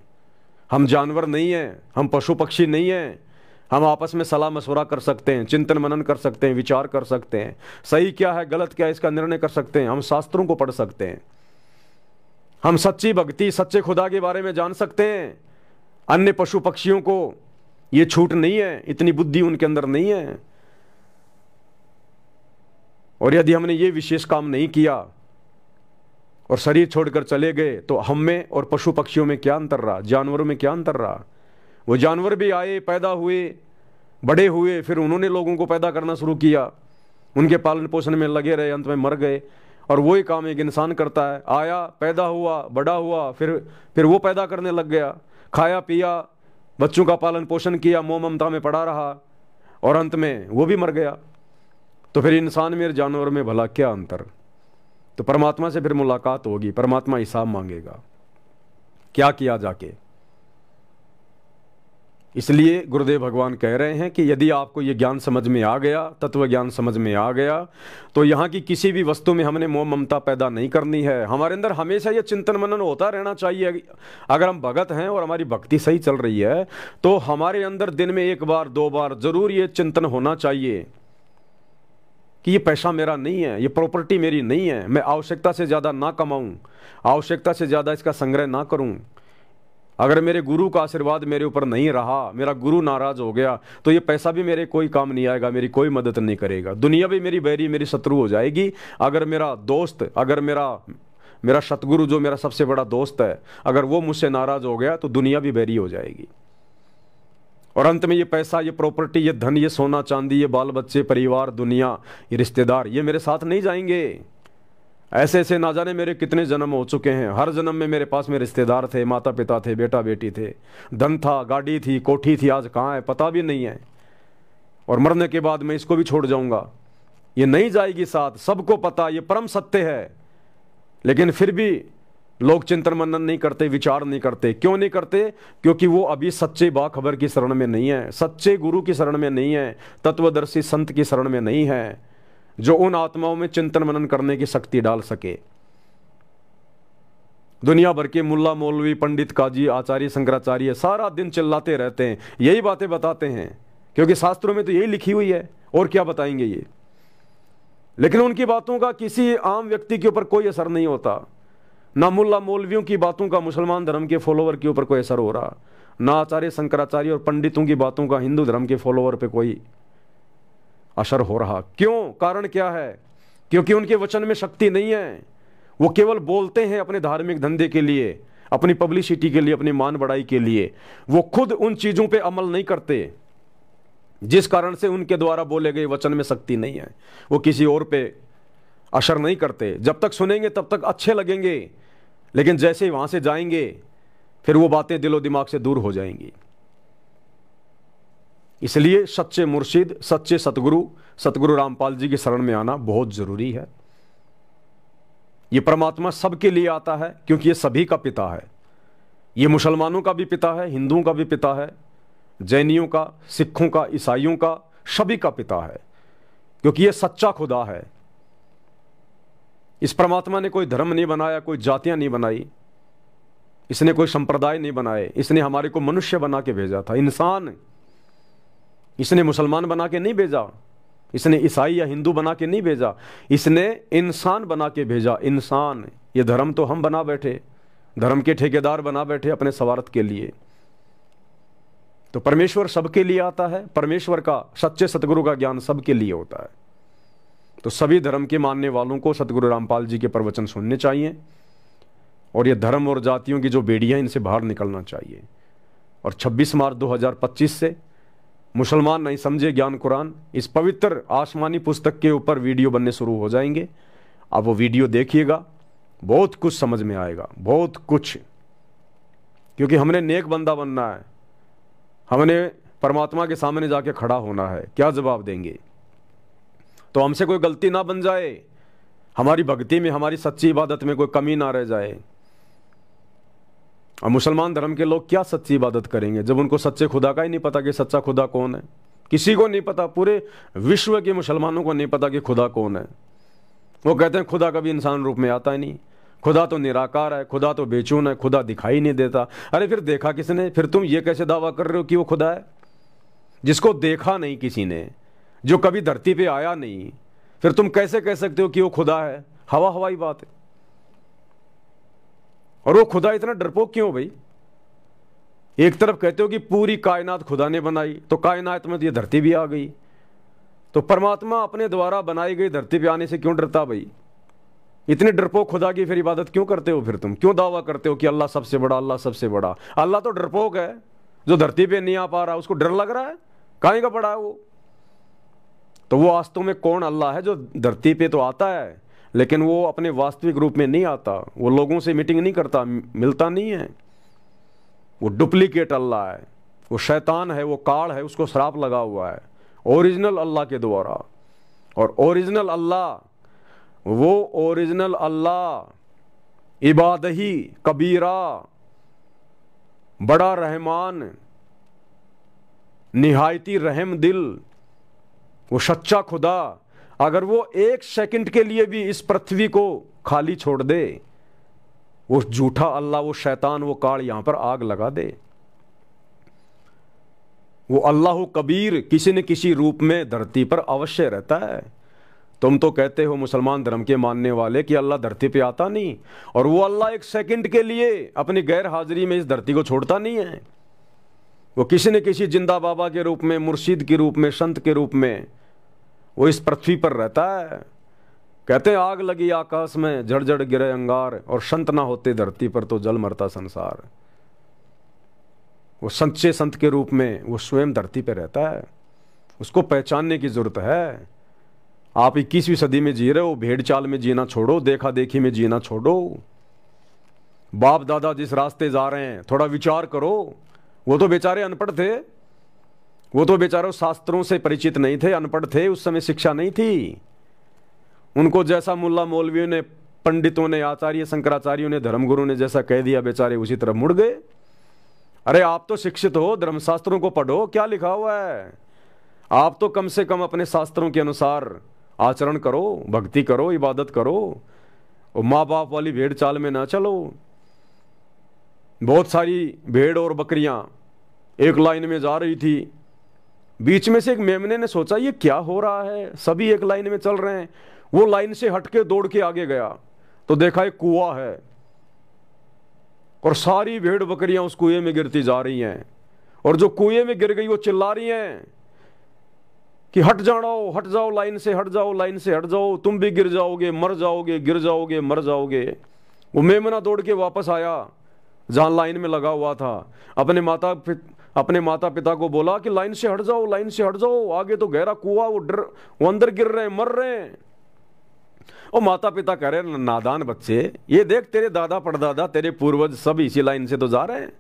हम जानवर नहीं हैं, हम पशु पक्षी नहीं हैं। हम आपस में सलाह मशवरा कर सकते हैं, चिंतन मनन कर सकते हैं, विचार कर सकते हैं, सही क्या है गलत क्या है इसका निर्णय कर सकते हैं, हम शास्त्रों को पढ़ सकते हैं, हम सच्ची भक्ति सच्चे खुदा के बारे में जान सकते हैं। अन्य पशु पक्षियों को ये छूट नहीं है, इतनी बुद्धि उनके अंदर नहीं है। और यदि हमने ये विशेष काम नहीं किया और शरीर छोड़कर चले गए तो हम में और पशु पक्षियों में क्या अंतर रहा, जानवरों में क्या अंतर रहा? वो जानवर भी आए, पैदा हुए, बड़े हुए, फिर उन्होंने लोगों को पैदा करना शुरू किया, उनके पालन पोषण में लगे रहे, अंत में मर गए। और वही काम एक इंसान करता है, आया, पैदा हुआ, बड़ा हुआ, फिर वो पैदा करने लग गया, खाया पिया, बच्चों का पालन पोषण किया, मोह ममता में पड़ा रहा और अंत में वो भी मर गया। तो फिर इंसान में और जानवर में भला क्या अंतर? तो परमात्मा से फिर मुलाकात होगी, परमात्मा हिसाब मांगेगा क्या किया जाके। इसलिए गुरुदेव भगवान कह रहे हैं कि यदि आपको ये ज्ञान समझ में आ गया, तत्व ज्ञान समझ में आ गया, तो यहाँ की किसी भी वस्तु में हमने मोह ममता पैदा नहीं करनी है। हमारे अंदर हमेशा ये चिंतन मनन होता रहना चाहिए। अगर हम भगत हैं और हमारी भक्ति सही चल रही है तो हमारे अंदर दिन में 1 बार 2 बार जरूर ये चिंतन होना चाहिए कि ये पैसा मेरा नहीं है, ये प्रॉपर्टी मेरी नहीं है, मैं आवश्यकता से ज़्यादा ना कमाऊं, आवश्यकता से ज़्यादा इसका संग्रह ना करूं। अगर मेरे गुरु का आशीर्वाद मेरे ऊपर नहीं रहा, मेरा गुरु नाराज हो गया, तो ये पैसा भी मेरे कोई काम नहीं आएगा, मेरी कोई मदद नहीं करेगा, दुनिया भी मेरी बैरी, मेरी शत्रु हो जाएगी। अगर मेरा दोस्त, अगर मेरा सतगुरु जो मेरा सबसे बड़ा दोस्त है, अगर वो मुझसे नाराज हो गया तो दुनिया भी बैरी हो जाएगी। और अंत में ये पैसा, ये प्रॉपर्टी, ये धन, ये सोना चांदी, ये बाल बच्चे, परिवार, दुनिया, ये रिश्तेदार, ये मेरे साथ नहीं जाएंगे। ऐसे ऐसे ना जाने मेरे कितने जन्म हो चुके हैं, हर जन्म में मेरे पास में रिश्तेदार थे, माता पिता थे, बेटा बेटी थे, धन था, गाड़ी थी, कोठी थी, आज कहाँ है पता भी नहीं है। और मरने के बाद मैं इसको भी छोड़ जाऊंगा, ये नहीं जाएगी साथ, सबको पता, ये परम सत्य है। लेकिन फिर भी लोग चिंतन मनन नहीं करते, विचार नहीं करते। क्यों नहीं करते? क्योंकि वो अभी सच्चे बाखबर की शरण में नहीं है, सच्चे गुरु की शरण में नहीं है, तत्वदर्शी संत की शरण में नहीं है, जो उन आत्माओं में चिंतन मनन करने की शक्ति डाल सके। दुनिया भर के मुल्ला मौलवी पंडित काजी आचार्य शंकराचार्य सारा दिन चिल्लाते रहते हैं, यही बातें बताते हैं, क्योंकि शास्त्रों में तो यही लिखी हुई है, और क्या बताएंगे ये। लेकिन उनकी बातों का किसी आम व्यक्ति के ऊपर कोई असर नहीं होता। ना मुल्ला मौलवियों की बातों का मुसलमान धर्म के फॉलोवर के ऊपर कोई असर हो रहा, ना आचार्य शंकराचार्य और पंडितों की बातों का हिंदू धर्म के फॉलोवर पे कोई असर हो रहा। क्यों? कारण क्या है? क्योंकि उनके वचन में शक्ति नहीं है। वो केवल बोलते हैं अपने धार्मिक धंधे के लिए, अपनी पब्लिसिटी के लिए, अपनी मान बढ़ाई के लिए। वो खुद उन चीजों पे अमल नहीं करते, जिस कारण से उनके द्वारा बोले गए वचन में शक्ति नहीं है। वो किसी और पे असर नहीं करते। जब तक सुनेंगे तब तक अच्छे लगेंगे, लेकिन जैसे ही वहां से जाएंगे फिर वो बातें दिलो दिमाग से दूर हो जाएंगी। इसलिए सच्चे मुर्शिद, सच्चे सतगुरु रामपाल जी की शरण में आना बहुत जरूरी है। ये परमात्मा सबके लिए आता है, क्योंकि ये सभी का पिता है। ये मुसलमानों का भी पिता है, हिंदुओं का भी पिता है, जैनियों का, सिखों का, ईसाइयों का, सभी का पिता है, क्योंकि ये सच्चा खुदा है। इस परमात्मा ने कोई धर्म नहीं बनाया, कोई जातियां नहीं बनाई, इसने कोई संप्रदाय नहीं बनाए। इसने हमारे को मनुष्य बना के भेजा था, इंसान। इसने मुसलमान बना के नहीं भेजा, इसने ईसाई या हिंदू बना के नहीं भेजा, इसने इंसान बना के भेजा। इंसान, ये धर्म तो हम बना बैठे, धर्म के ठेकेदार बना बैठे अपने स्वार्थ के लिए। तो परमेश्वर सबके लिए आता है। परमेश्वर का, सच्चे सतगुरु का ज्ञान सबके लिए होता है। तो सभी धर्म के मानने वालों को सतगुरु रामपाल जी के प्रवचन सुनने चाहिए, और ये धर्म और जातियों की जो बेड़ियां, इनसे बाहर निकलना चाहिए। और 26 मार्च 2025 से मुसलमान नहीं समझे ज्ञान कुरान, इस पवित्र आसमानी पुस्तक के ऊपर वीडियो बनने शुरू हो जाएंगे। आप वो वीडियो देखिएगा, बहुत कुछ समझ में आएगा, बहुत कुछ। क्योंकि हमने नेक बंदा बनना है, हमने परमात्मा के सामने जाके खड़ा होना है, क्या जवाब देंगे? तो हमसे कोई गलती ना बन जाए, हमारी भक्ति में, हमारी सच्ची इबादत में कोई कमी ना रह जाए। और मुसलमान धर्म के लोग क्या सच्ची इबादत करेंगे जब उनको सच्चे खुदा का ही नहीं पता कि सच्चा खुदा कौन है? किसी को नहीं पता, पूरे विश्व के मुसलमानों को नहीं पता कि खुदा कौन है। वो कहते हैं खुदा कभी इंसान रूप में आता ही नहीं, खुदा तो निराकार है, खुदा तो बेचून है, खुदा दिखाई नहीं देता। अरे फिर देखा किसने? फिर तुम ये कैसे दावा कर रहे हो कि वो खुदा है जिसको देखा नहीं किसी ने, जो कभी धरती पे आया नहीं? फिर तुम कैसे कह सकते हो कि वो खुदा है? हवाई बात है। और वो खुदा इतना डरपोक क्यों भाई? एक तरफ कहते हो कि पूरी कायनात खुदा ने बनाई, तो कायनात में तो ये धरती भी आ गई, तो परमात्मा अपने द्वारा बनाई गई धरती पे आने से क्यों डरता भाई? इतने डरपोक खुदा की फिर इबादत क्यों करते हो? फिर तुम क्यों दावा करते हो कि अल्लाह सबसे बड़ा, अल्लाह सबसे बड़ा? अल्लाह तो डरपोक है, जो धरती पे नहीं आ पा रहा उसको डर लग रहा है, काहे का पड़ा है वो? तो वो वास्तव में कौन अल्लाह है जो धरती पे तो आता है लेकिन वो अपने वास्तविक रूप में नहीं आता, वो लोगों से मीटिंग नहीं करता, मिलता नहीं है, वो डुप्लीकेट अल्लाह है, वो शैतान है, वो काल है, उसको श्राप लगा हुआ है ओरिजिनल अल्लाह के द्वारा। और ओरिजिनल अल्लाह, वो ओरिजिनल अल्लाह इबादही कबीरा, बड़ा रहमान, निहायती रहम दिल, वो सच्चा खुदा अगर वो एक सेकंड के लिए भी इस पृथ्वी को खाली छोड़ दे, वो झूठा अल्लाह, वो शैतान, वो काल यहां पर आग लगा दे। वो अल्लाह कबीर किसी न किसी रूप में धरती पर अवश्य रहता है। तुम तो कहते हो मुसलमान धर्म के मानने वाले कि अल्लाह धरती पे आता नहीं, और वो अल्लाह एक सेकंड के लिए अपनी गैर हाजिरी में इस धरती को छोड़ता नहीं है। वो किसी न किसी जिंदा बाबा के रूप में, मुर्शिद के रूप में, संत के रूप में वो इस पृथ्वी पर रहता है। कहते हैं आग लगी आकाश में, जड़ जड़ गिरे अंगार, और संत ना होते धरती पर तो जल मरता संसार। वो सच्चे संत के रूप में वो स्वयं धरती पर रहता है, उसको पहचानने की जरूरत है। आप 21वीं सदी में जी रहे हो, भेड़ चाल में जीना छोड़ो, देखा देखी में जीना छोड़ो। बाप दादा जिस रास्ते जा रहे हैं थोड़ा विचार करो। वो तो बेचारे अनपढ़ थे, वो तो बेचारे शास्त्रों से परिचित नहीं थे, अनपढ़ थे, उस समय शिक्षा नहीं थी। उनको जैसा मुल्ला मौलवियों ने, पंडितों ने, आचार्य शंकराचार्यों ने, धर्मगुरु ने जैसा कह दिया, बेचारे उसी तरफ मुड़ गए। अरे आप तो शिक्षित हो, धर्मशास्त्रों को पढ़ो, क्या लिखा हुआ है? आप तो कम से कम अपने शास्त्रों के अनुसार आचरण करो, भक्ति करो, इबादत करो, और माँ बाप वाली भेड़ चाल में ना चलो। बहुत सारी भेड़ और बकरियां एक लाइन में जा रही थी, बीच में से एक मेमने ने सोचा ये क्या हो रहा है, सभी एक लाइन में चल रहे हैं। वो लाइन से हटके दौड़ के आगे गया तो देखा एक कुआं है, और सारी भेड़ बकरियां उस कुएं में गिरती जा रही हैं, और जो कुएं में गिर गई वो चिल्ला रही हैं कि हट जाओ, हट जाओ, लाइन से हट जाओ, लाइन से हट जाओ, तुम भी गिर जाओगे, मर जाओगे, गिर जाओगे, मर जाओगे। वो मेमना दौड़ के वापस आया जहां लाइन में लगा हुआ था, अपने माता पिता को बोला कि लाइन से हट जाओ, लाइन से हट जाओ, आगे तो गहरा कुआं, वो अंदर गिर रहे हैं, मर रहे हैं। और माता पिता कह रहे हैं नादान बच्चे, ये देख तेरे दादा परदादा, तेरे पूर्वज सब इसी लाइन से तो जा रहे हैं,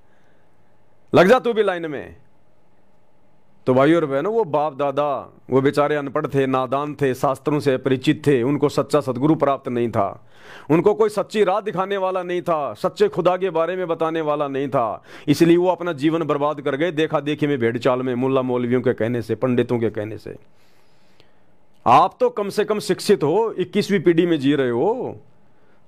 लग जा तू भी लाइन में। तो भाई और बहनों, वो बाप दादा वो बेचारे अनपढ़ थे, नादान थे, शास्त्रों से परिचित थे, उनको सच्चा सदगुरु प्राप्त नहीं था, उनको कोई सच्ची राह दिखाने वाला नहीं था, सच्चे खुदा के बारे में बताने वाला नहीं था, इसलिए वो अपना जीवन बर्बाद कर गए देखा देखी में, भेड़ चाल में, मुल्ला मौलवियों के कहने से, पंडितों के कहने से। आप तो कम से कम शिक्षित हो, 21वीं पीढ़ी में जी रहे हो,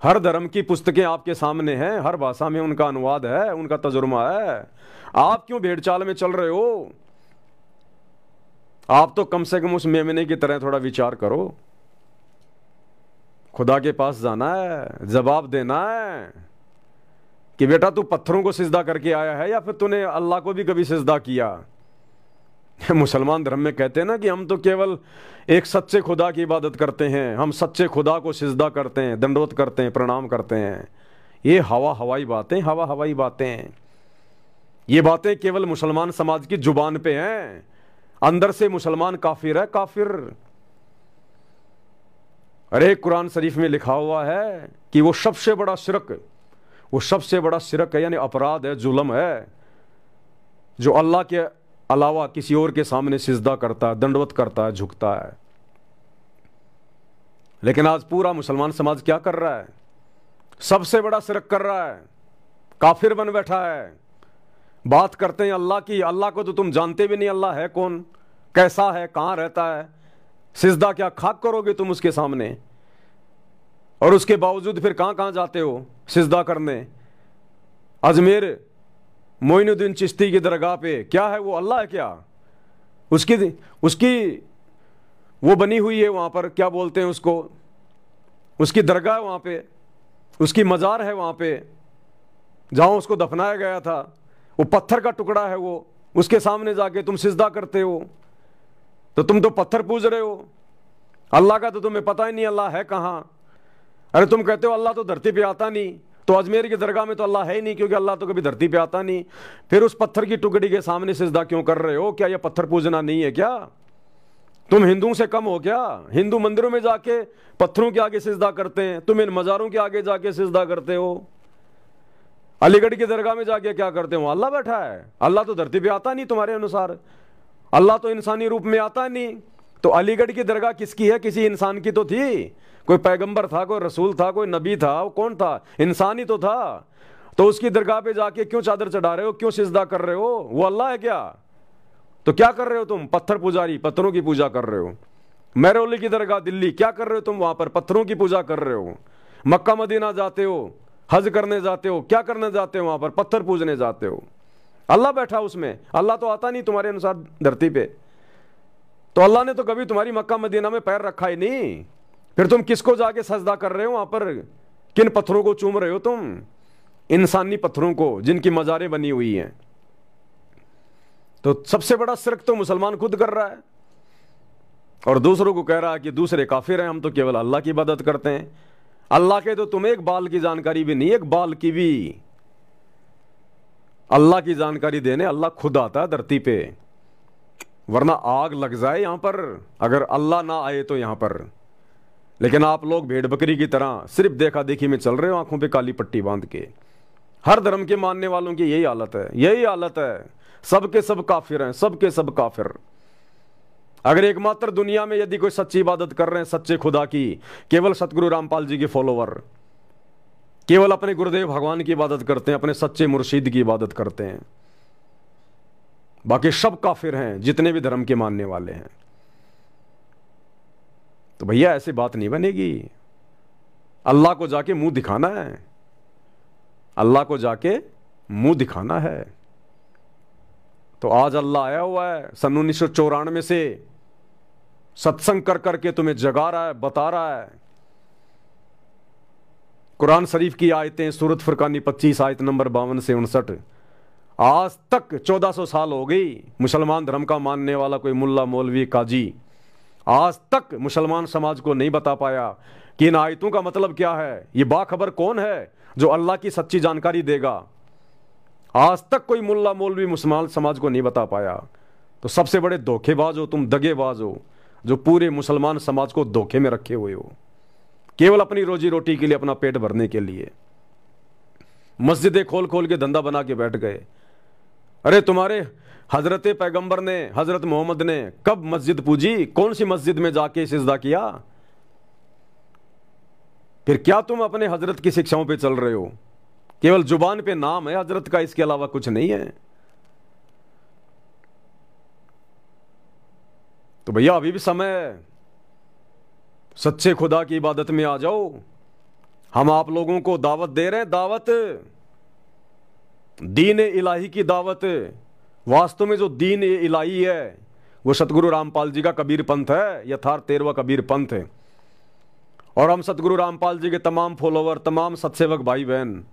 हर धर्म की पुस्तकें आपके सामने हैं, हर भाषा में उनका अनुवाद है, उनका तजुर्मा है। आप क्यों भेड़ चाल में चल रहे हो? आप तो कम से कम उस मेमने की तरह थोड़ा विचार करो। खुदा के पास जाना है, जवाब देना है कि बेटा तू पत्थरों को सिजदा करके आया है या फिर तूने अल्लाह को भी कभी सिजदा किया। मुसलमान धर्म में कहते हैं ना कि हम तो केवल एक सच्चे खुदा की इबादत करते हैं, हम सच्चे खुदा को सिजदा करते हैं, दंडवत करते हैं, प्रणाम करते हैं। ये हवाई बातें, ये बातें केवल मुसलमान समाज की जुबान पे हैं, अंदर से मुसलमान काफिर है, काफिर। अरे कुरान शरीफ में लिखा हुआ है कि वो सबसे बड़ा शिरक, वो सबसे बड़ा शिरक है, यानी अपराध है, जुल्म है, जो अल्लाह के अलावा किसी और के सामने सिजदा करता है, दंडवत करता है, झुकता है। लेकिन आज पूरा मुसलमान समाज क्या कर रहा है? सबसे बड़ा शिरक कर रहा है, काफिर बन बैठा है। बात करते हैं अल्लाह की, अल्लाह को तो तुम जानते भी नहीं, अल्लाह है कौन, कैसा है, कहां रहता है, सिजदा क्या खाक करोगे तुम उसके सामने? और उसके बावजूद फिर कहां कहां जाते हो सिजदा करने? अजमेर मोइनुद्दीन चिश्ती की दरगाह पे क्या है, वो अल्लाह है क्या? उसकी वो बनी हुई है वहां पर, क्या बोलते हैं उसको, उसकी दरगाह है वहां पे, उसकी मजार है वहां पे जहां उसको दफनाया गया था, वो पत्थर का टुकड़ा है वो, उसके सामने जाके तुम सिजदा करते हो। तो तुम तो पत्थर पूज रहे हो, अल्लाह का तो तुम्हें पता ही नहीं अल्लाह है कहां। अरे तुम कहते हो अल्लाह तो धरती पे आता नहीं, तो अजमेर की दरगाह में तो अल्लाह है ही नहीं, क्योंकि अल्लाह तो कभी धरती पे आता नहीं। फिर उस पत्थर की टुकड़ी के सामने सिजदा क्यों कर रहे हो? क्या यह पत्थर पूजना नहीं है क्या? तुम हिंदुओं से कम हो क्या? हिंदू मंदिरों में जाके पत्थरों के आगे सिजदा करते हैं, तुम इन मजारों के आगे जाके सिजदा करते हो। अलीगढ़ की दरगाह में जाके क्या करते हो? अल्लाह बैठा है, अल्लाह तो धरती पे आता नहीं तुम्हारे अनुसार, अल्लाह तो इंसानी रूप में आता नहीं। तो अलीगढ़ की दरगाह किसकी है? किसी इंसान की तो थी, कोई पैगंबर था, कोई रसूल था, कोई नबी था, वो कौन था? इंसान ही तो था। तो उसकी दरगाह पे जाके क्यों चादर चढ़ा रहे हो, क्यों सिजदा कर रहे हो? वो अल्लाह है क्या? तो क्या कर रहे हो तुम? पत्थर पुजारी, पत्थरों की पूजा कर रहे हो। महरौली की दरगाह दिल्ली, क्या कर रहे हो तुम? वहां पर पत्थरों की पूजा कर रहे हो। मक्का मदीना जाते हो, हज करने जाते हो, क्या करने जाते हो? वहां पर पत्थर पूजने जाते हो। अल्लाह बैठा उसमें, अल्लाह तो आता नहीं तुम्हारे अनुसार धरती पे। तो अल्लाह ने तो कभी तुम्हारी मक्का मदीना में पैर रखा ही नहीं, फिर तुम किसको जाके सजदा कर रहे हो वहां पर? किन पत्थरों को चूम रहे हो तुम? इंसानी पत्थरों को, जिनकी मजारें बनी हुई हैं। तो सबसे बड़ा शिरक तो मुसलमान खुद कर रहा है और दूसरों को कह रहा है कि दूसरे काफिर हैं, हम तो केवल अल्लाह की इबादत करते हैं। अल्लाह के तो तुम्हें एक बाल की जानकारी भी नहीं, एक बाल की भी। अल्लाह की जानकारी देने अल्लाह खुद आता है धरती पे, वरना आग लग जाए यहां पर अगर अल्लाह ना आए तो यहां पर। लेकिन आप लोग भेड़ बकरी की तरह सिर्फ देखा देखी में चल रहे हो, आंखों पे काली पट्टी बांध के। हर धर्म के मानने वालों की यही हालत है, यही हालत है। सबके सब काफिर हैं, सबके सब काफिर। अगर एकमात्र दुनिया में यदि कोई सच्ची इबादत कर रहे हैं सच्चे खुदा की, केवल सतगुरु रामपाल जी के फॉलोवर, केवल अपने गुरुदेव भगवान की इबादत करते हैं, अपने सच्चे मुर्शिद की इबादत करते हैं, बाकी सब काफिर हैं जितने भी धर्म के मानने वाले हैं। तो भैया ऐसी बात नहीं बनेगी। अल्लाह को जाके मुंह दिखाना है, अल्लाह को जाके मुंह दिखाना है। तो आज अल्लाह आया हुआ है सन 1994 से, सत्संग कर करके तुम्हें जगा रहा है, बता रहा है। कुरान शरीफ की आयतें, सूरत फुरकानी 25 आयत नंबर 52 से 59, आज तक 1400 साल हो गई मुसलमान धर्म का मानने वाला कोई मुल्ला मौलवी काजी आज तक मुसलमान समाज को नहीं बता पाया कि इन आयतों का मतलब क्या है। ये बाखबर कौन है जो अल्लाह की सच्ची जानकारी देगा? आज तक कोई मुल्ला मौलवी मुसलमान समाज को नहीं बता पाया। तो सबसे बड़े धोखेबाज हो तुम, दगेबाज हो, जो पूरे मुसलमान समाज को धोखे में रखे हुए हो, केवल अपनी रोजी रोटी के लिए, अपना पेट भरने के लिए। मस्जिदें खोल खोल के धंधा बना के बैठ गए। अरे तुम्हारे हजरत पैगंबर ने, हजरत मोहम्मद ने कब मस्जिद पूजी? कौन सी मस्जिद में जाके सिजदा किया? फिर क्या तुम अपने हजरत की शिक्षाओं पे चल रहे हो? केवल जुबान पे नाम है हजरत का, इसके अलावा कुछ नहीं है। तो भैया अभी भी समय है, सच्चे खुदा की इबादत में आ जाओ। हम आप लोगों को दावत दे रहे हैं, दावत, दीन इलाही की दावत। वास्तव में जो दीन इलाही है वो सतगुरु रामपाल जी का कबीर पंथ है, यथार्थ 13वां कबीर पंथ है। और हम सतगुरु रामपाल जी के तमाम फॉलोवर, तमाम सत्सेवक भाई बहन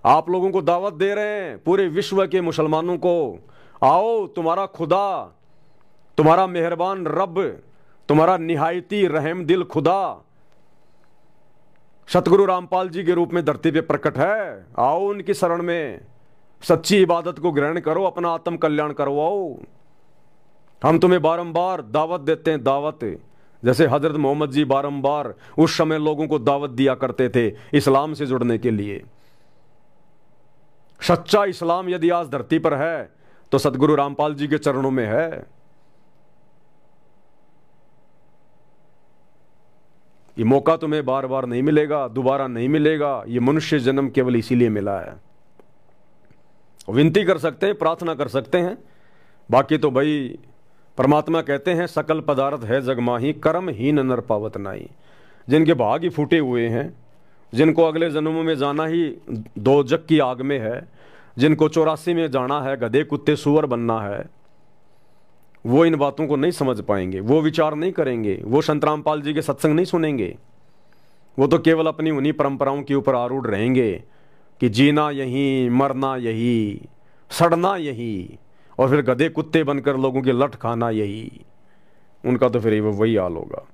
आप लोगों को दावत दे रहे हैं, पूरे विश्व के मुसलमानों को, आओ तुम्हारा खुदा, तुम्हारा मेहरबान रब, तुम्हारा निहायती रहम दिल खुदा सतगुरु रामपाल जी के रूप में धरती पे प्रकट है। आओ उनकी शरण में, सच्ची इबादत को ग्रहण करो, अपना आत्म कल्याण करवाओ। हम तुम्हें बारंबार दावत देते हैं, दावत, जैसे हजरत मोहम्मद जी बारंबार उस समय लोगों को दावत दिया करते थे इस्लाम से जुड़ने के लिए। सच्चा इस्लाम यदि आज धरती पर है तो सदगुरु रामपाल जी के चरणों में है। ये मौका तुम्हें बार बार नहीं मिलेगा, दोबारा नहीं मिलेगा। ये मनुष्य जन्म केवल इसीलिए मिला है। विनती कर सकते हैं, प्रार्थना कर सकते हैं, बाकी तो भाई परमात्मा कहते हैं सकल पदार्थ है जगमाही, कर्महीन नर पावत नाई। जिनके भाग ही फूटे हुए हैं, जिनको अगले जन्मों में जाना ही दो जग की आग में है, जिनको 84 में जाना है, गधे कुत्ते सुअर बनना है, वो इन बातों को नहीं समझ पाएंगे, वो विचार नहीं करेंगे, वो संत रामपाल जी के सत्संग नहीं सुनेंगे। वो तो केवल अपनी उन्हीं परंपराओं के ऊपर आरूढ़ रहेंगे कि जीना यही, मरना यही, सड़ना यही, और फिर गधे कुत्ते बनकर लोगों की लठ खाना यही। उनका तो फिर वही हाल होगा।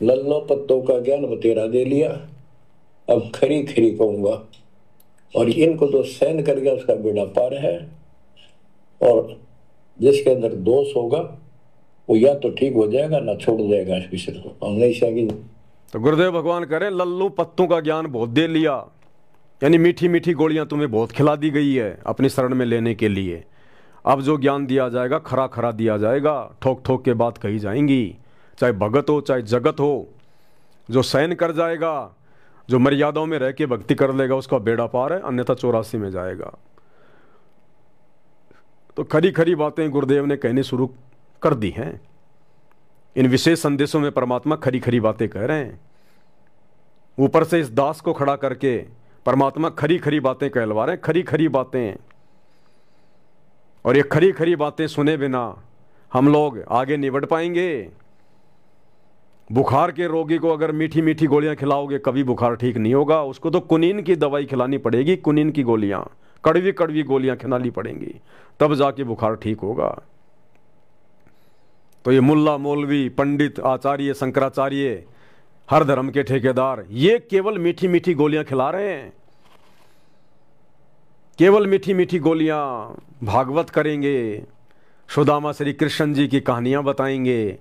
लल्लो पत्तों का ज्ञान बतेरा दे लिया, अब खरी खरी कहूंगा। और इनको तो सहन कर गया उसका बेड़ा पार है। और जिसके अंदर दोष होगा वो या तो ठीक हो जाएगा ना छोड़ जाएगा इस विषय को। हम नहीं सकेंगे। तो गुरुदेव भगवान करें लल्लू पत्तों का ज्ञान बहुत दे लिया, यानी मीठी मीठी गोलियां तुम्हें बहुत खिला दी गई है अपनी शरण में लेने के लिए। अब जो ज्ञान दिया जाएगा खरा खरा दिया जाएगा, ठोक ठोक के बात कही जाएंगी, चाहे भगत हो चाहे जगत हो। जो सहन कर जाएगा, जो मर्यादाओं में रह के भक्ति कर लेगा, उसका बेड़ा पार है, अन्यथा 84 में जाएगा। तो खरी खरी बातें गुरुदेव ने कहनी शुरू कर दी हैं। इन विशेष संदेशों में परमात्मा खरी खरी बातें कह रहे हैं। ऊपर से इस दास को खड़ा करके परमात्मा खरी खरी बातें कहलवा रहे हैं, खरी खरी बातें। और ये खरी खरी बातें सुने बिना हम लोग आगे नहीं बढ़ पाएंगे। बुखार के रोगी को अगर मीठी मीठी गोलियां खिलाओगे कभी बुखार ठीक नहीं होगा। उसको तो कुनीन की दवाई खिलानी पड़ेगी, कुनीन की गोलियां, कड़वी कड़वी गोलियां खिलानी पड़ेंगी, तब जाके बुखार ठीक होगा। तो ये मुल्ला मौलवी पंडित आचार्य शंकराचार्य हर धर्म के ठेकेदार ये केवल मीठी मीठी गोलियां खिला रहे हैं, केवल मीठी मीठी गोलियां। भागवत करेंगे, सुदामा श्री कृष्ण जी की कहानियां बताएंगे,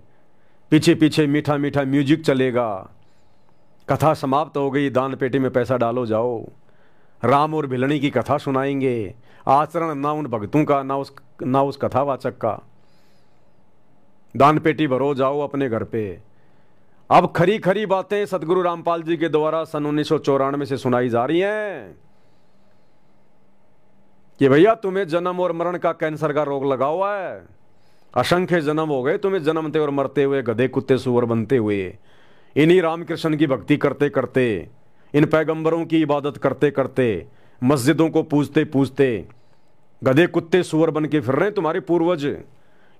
पीछे पीछे मीठा मीठा म्यूजिक चलेगा। कथा समाप्त हो गई, दान पेटी में पैसा डालो जाओ। राम और भिलनी की कथा सुनाएंगे, आचरण ना उन भक्तों का ना उस कथावाचक का। दान पेटी भरो जाओ अपने घर पे। अब खरी खरी बातें सदगुरु रामपाल जी के द्वारा सन 1994 से सुनाई जा रही हैं कि भैया तुम्हें जन्म और मरण का कैंसर का रोग लगा हुआ है। असंख्य जन्म हो गए तुम्हें जन्मते और मरते हुए, गधे कुत्ते सुअर बनते हुए। इन्हीं रामकृष्ण की भक्ति करते करते, इन पैगंबरों की इबादत करते करते, मस्जिदों को पूजते पूजते गधे कुत्ते सुअर बन के फिर रहे हैं तुम्हारे पूर्वज।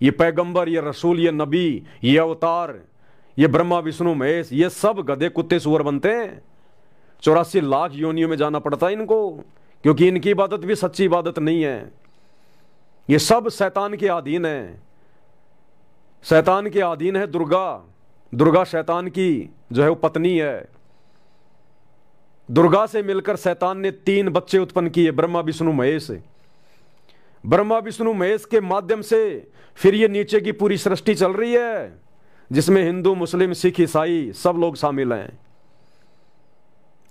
ये पैगंबर, ये रसूल, ये नबी, ये अवतार, ये ब्रह्मा विष्णु महेश, ये सब गधे कुत्ते सुअर बनते हैं। 84 लाख योनियों में जाना पड़ता है इनको, क्योंकि इनकी इबादत भी सच्ची इबादत नहीं है। ये सब शैतान के अधीन है। शैतान के अधीन है दुर्गा। दुर्गा शैतान की जो है वो पत्नी है। दुर्गा से मिलकर शैतान ने 3 बच्चे उत्पन्न किए, ब्रह्मा विष्णु महेश। ब्रह्मा विष्णु महेश के माध्यम से फिर ये नीचे की पूरी सृष्टि चल रही है, जिसमें हिंदू मुस्लिम सिख ईसाई सब लोग शामिल हैं।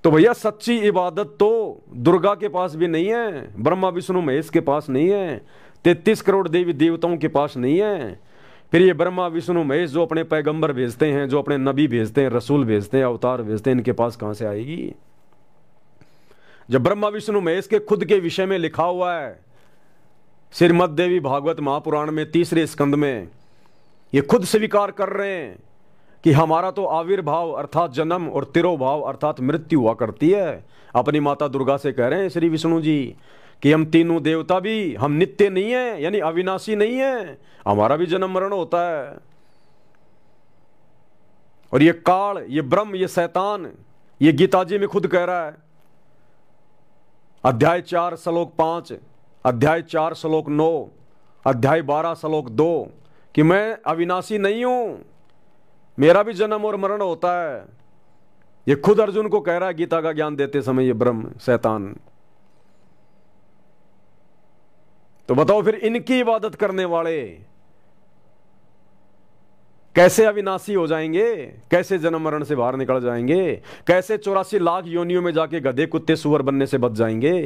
तो भैया सच्ची इबादत तो दुर्गा के पास भी नहीं है, ब्रह्मा विष्णु महेश के पास नहीं है, 33 करोड़ देवी देवताओं के पास नहीं है। फिर ये ब्रह्मा विष्णु महेश जो अपने पैगंबर भेजते हैं, जो अपने नबी भेजते हैं, रसूल भेजते हैं, अवतार भेजते हैं, इनके पास कहां से आएगी? जब ब्रह्मा विष्णु महेश के खुद के विषय में लिखा हुआ है श्रीमद् देवी भागवत महापुराण में 3रे स्कंद में, ये खुद स्वीकार कर रहे हैं कि हमारा तो आविर्भाव अर्थात जन्म और तिरोभाव अर्थात मृत्यु हुआ करती है। अपनी माता दुर्गा से कह रहे हैं श्री विष्णु जी कि हम तीनों देवता भी हम नित्य नहीं है, यानी अविनाशी नहीं है, हमारा भी जन्म मरण होता है। और ये काल, ये ब्रह्म, ये शैतान, ये गीता जी में खुद कह रहा है, अध्याय 4 श्लोक 5, अध्याय 4 श्लोक 9, अध्याय 12 श्लोक 2 कि मैं अविनाशी नहीं हूं, मेरा भी जन्म और मरण होता है। ये खुद अर्जुन को कह रहा है गीता का ज्ञान देते समय, ये ब्रह्म शैतान। तो बताओ फिर इनकी इबादत करने वाले कैसे अविनाशी हो जाएंगे, कैसे जन्म मरण से बाहर निकल जाएंगे, कैसे 84 लाख योनियों में जाके गधे कुत्ते सुअर बनने से बच जाएंगे।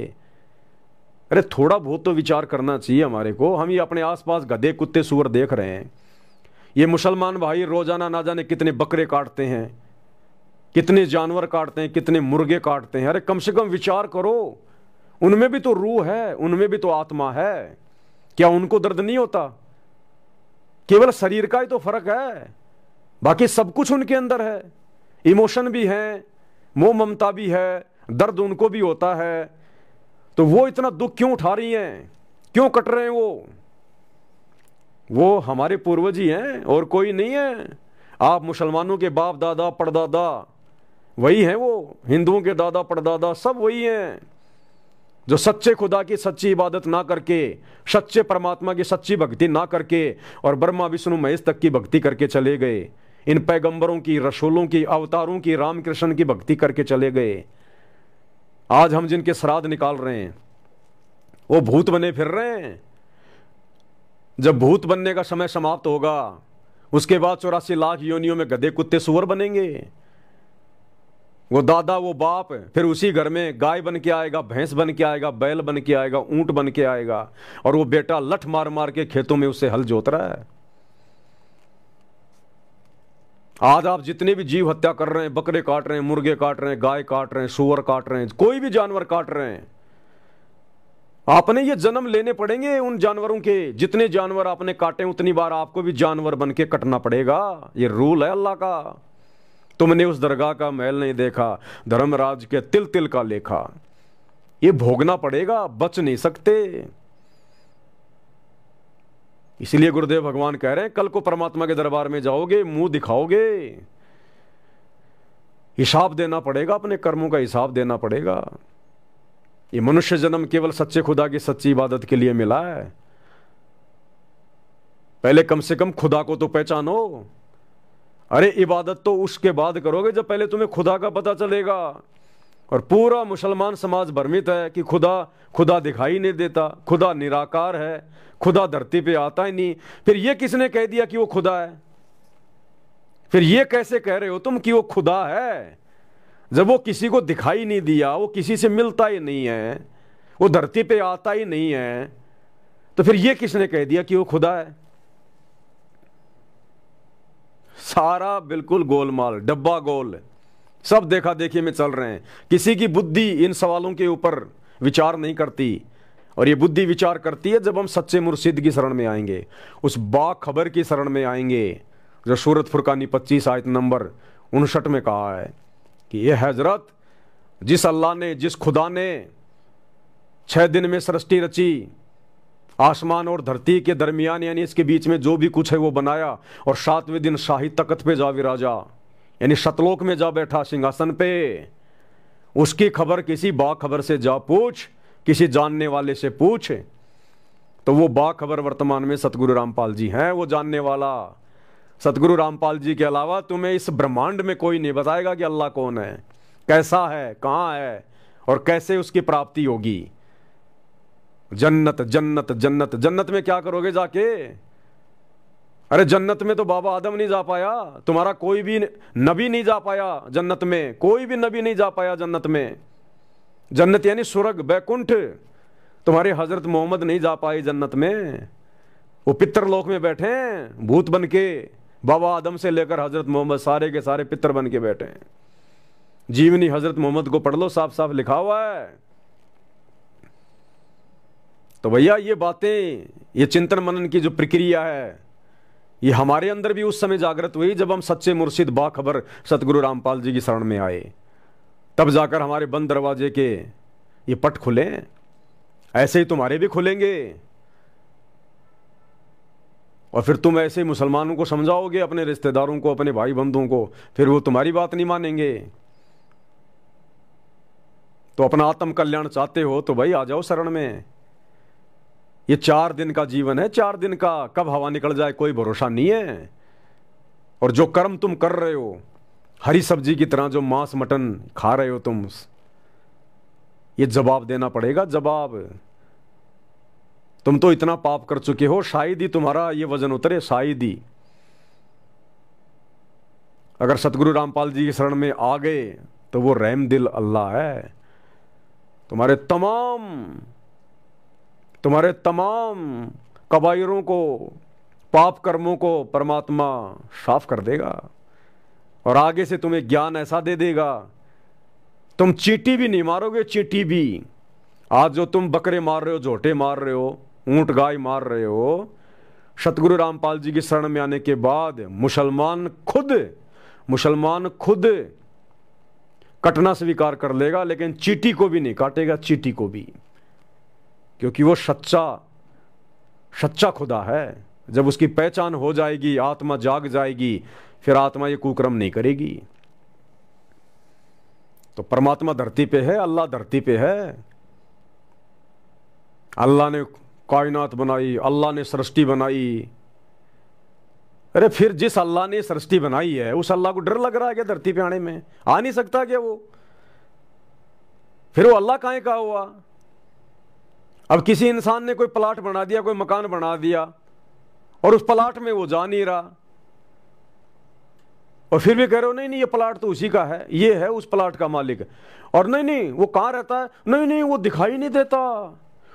अरे थोड़ा बहुत तो विचार करना चाहिए हमारे को। हम ये अपने आसपास गधे कुत्ते सुअर देख रहे हैं, ये मुसलमान भाई रोजाना ना जाने कितने बकरे काटते हैं, कितने जानवर काटते हैं, कितने मुर्गे काटते हैं। अरे कम से कम विचार करो, उनमें भी तो रूह है, उनमें भी तो आत्मा है, क्या उनको दर्द नहीं होता? केवल शरीर का ही तो फर्क है, बाकी सब कुछ उनके अंदर है। इमोशन भी है, मोह ममता भी है, दर्द उनको भी होता है। तो वो इतना दुख क्यों उठा रही हैं, क्यों कट रहे हैं? वो हमारे पूर्वज ही हैं और कोई नहीं है। आप मुसलमानों के बाप दादा परदादा वही हैं, वो हिंदुओं के दादा परदादा सब वही हैं, जो सच्चे खुदा की सच्ची इबादत ना करके, सच्चे परमात्मा की सच्ची भक्ति ना करके और ब्रह्मा विष्णु महेश तक की भक्ति करके चले गए। इन पैगंबरों की, रसूलों की, अवतारों की, रामकृष्ण की भक्ति करके चले गए। आज हम जिनके श्राद्ध निकाल रहे हैं वो भूत बने फिर रहे हैं। जब भूत बनने का समय समाप्त होगा उसके बाद 84 लाख योनियों में गधे कुत्ते सुअर बनेंगे। वो दादा, वो बाप, फिर उसी घर में गाय बन के आएगा, भैंस बन के आएगा, बैल बन के आएगा, ऊंट बन के आएगा, और वो बेटा लठ मार मार के खेतों में उससे हल जोत रहा है। आज आप जितने भी जीव हत्या कर रहे हैं, बकरे काट रहे हैं, मुर्गे काट रहे हैं, गाय काट रहे हैं, सुअर काट रहे हैं, कोई भी जानवर काट रहे हैं, आपने ये जन्म लेने पड़ेंगे उन जानवरों के। जितने जानवर आपने काटे उतनी बार आपको भी जानवर बन के कटना पड़ेगा। ये रूल है अल्लाह का। तुमने उस दरगाह का महल नहीं देखा, धर्मराज के तिल तिल का लेखा। ये भोगना पड़ेगा, बच नहीं सकते। इसलिए गुरुदेव भगवान कह रहे हैं कल को परमात्मा के दरबार में जाओगे, मुंह दिखाओगे, हिसाब देना पड़ेगा, अपने कर्मों का हिसाब देना पड़ेगा। ये मनुष्य जन्म केवल सच्चे खुदा की सच्ची इबादत के लिए मिला है। पहले कम से कम खुदा को तो पहचानो। अरे इबादत तो उसके बाद करोगे जब पहले तुम्हें खुदा का पता चलेगा। और पूरा मुसलमान समाज भ्रमित है कि खुदा दिखाई नहीं देता, खुदा निराकार है, खुदा धरती पे आता ही नहीं। फिर ये किसने कह दिया कि वो खुदा है? फिर ये कैसे कह रहे हो तुम कि वो खुदा है, जब वो किसी को दिखाई नहीं दिया, वो किसी से मिलता ही नहीं है, वो धरती पे आता ही नहीं है, तो फिर ये किसने कह दिया कि वो खुदा है? सारा बिल्कुल गोलमाल, डब्बा गोल, सब देखा देखी में चल रहे हैं। किसी की बुद्धि इन सवालों के ऊपर विचार नहीं करती, और ये बुद्धि विचार करती है जब हम सच्चे मुर्शिद की शरण में आएंगे, उस बाखबर की शरण में आएंगे, जो सूरत फुरकानी 25 आयत नंबर 59 में कहा है कि ये हजरत, जिस अल्लाह ने, जिस खुदा ने 6 दिन में सृष्टि रची, आसमान और धरती के दरमियान यानी इसके बीच में जो भी कुछ है वो बनाया, और 7वें दिन शाही तख्त पे जा विराजा, यानी शतलोक में जा बैठा सिंहासन पे। उसकी खबर किसी बाखबर से जा पूछ, किसी जानने वाले से पूछ, तो वो बाखबर वर्तमान में सतगुरु रामपाल जी हैं, वो जानने वाला। सतगुरु रामपाल जी के अलावा तुम्हें इस ब्रह्मांड में कोई नहीं बताएगा कि अल्लाह कौन है, कैसा है, कहाँ है और कैसे उसकी प्राप्ति होगी। जन्नत जन्नत जन्नत, जन्नत में क्या करोगे जाके? अरे जन्नत में तो बाबा आदम नहीं जा पाया, तुम्हारा कोई भी नबी नहीं जा पाया जन्नत में, कोई भी नबी नहीं जा पाया जन्नत में। जन्नत यानी स्वर्ग, बैकुंठ, तुम्हारे हजरत मोहम्मद नहीं जा पाए जन्नत में। वो पितरलोक में बैठे हैं भूत बन के, बाबा आदम से लेकर हजरत मोहम्मद सारे के सारे पितर बन के बैठे हैं। जीवनी हजरत मोहम्मद को पढ़ लो, साफ साफ लिखा हुआ है। तो भैया ये बातें, ये चिंतन मनन की जो प्रक्रिया है, ये हमारे अंदर भी उस समय जागृत हुई जब हम सच्चे मुर्शिद बाखबर सतगुरु रामपाल जी की शरण में आए। तब जाकर हमारे बंद दरवाजे के ये पट खुले। ऐसे ही तुम्हारे भी खुलेंगे, और फिर तुम ऐसे मुसलमानों को समझाओगे, अपने रिश्तेदारों को, अपने भाई बंधुओं को, फिर वो तुम्हारी बात नहीं मानेंगे। तो अपना आत्म कल्याण चाहते हो तो भाई आ जाओ शरण में। ये 4 दिन का जीवन है, 4 दिन का, कब हवा निकल जाए कोई भरोसा नहीं है। और जो कर्म तुम कर रहे हो, हरी सब्जी की तरह जो मांस मटन खा रहे हो तुम, ये जवाब देना पड़ेगा, जवाब। तुम तो इतना पाप कर चुके हो, शायद ही तुम्हारा ये वजन उतरे, शायद ही। अगर सतगुरु रामपाल जी की शरण में आ गए तो वो रहम दिल अल्लाह है। तुम्हारे तमाम कबायरों को, पाप कर्मों को परमात्मा साफ कर देगा और आगे से तुम्हें ज्ञान ऐसा दे देगा, तुम चींटी भी नहीं मारोगे, चींटी भी। आज जो तुम बकरे मार रहे हो, झोटे मार रहे हो, ऊंट गाय मार रहे हो, सतगुरु रामपाल जी की शरण में आने के बाद मुसलमान खुद कटना स्वीकार कर लेगा, लेकिन चींटी को भी नहीं काटेगा, चींटी को भी, क्योंकि वो सच्चा खुदा है। जब उसकी पहचान हो जाएगी, आत्मा जाग जाएगी, फिर आत्मा ये कुकर्म नहीं करेगी। तो परमात्मा धरती पे है, अल्लाह धरती पे है। अल्लाह ने कायनात बनाई, अल्लाह ने सृष्टि बनाई। अरे फिर जिस अल्लाह ने सृष्टि बनाई है, उस अल्लाह को डर लग रहा है क्या धरती पे आने में? आ नहीं सकता क्या वो? फिर वो अल्लाह काहे का हुआ? अब किसी इंसान ने कोई प्लाट बना दिया, कोई मकान बना दिया, और उस प्लाट में वो जा नहीं रहा, और फिर भी कह रहे हो नहीं ये प्लाट तो उसी का है, ये है उस प्लाट का मालिक। और नहीं वो कहाँ रहता है? नहीं वो दिखाई नहीं देता,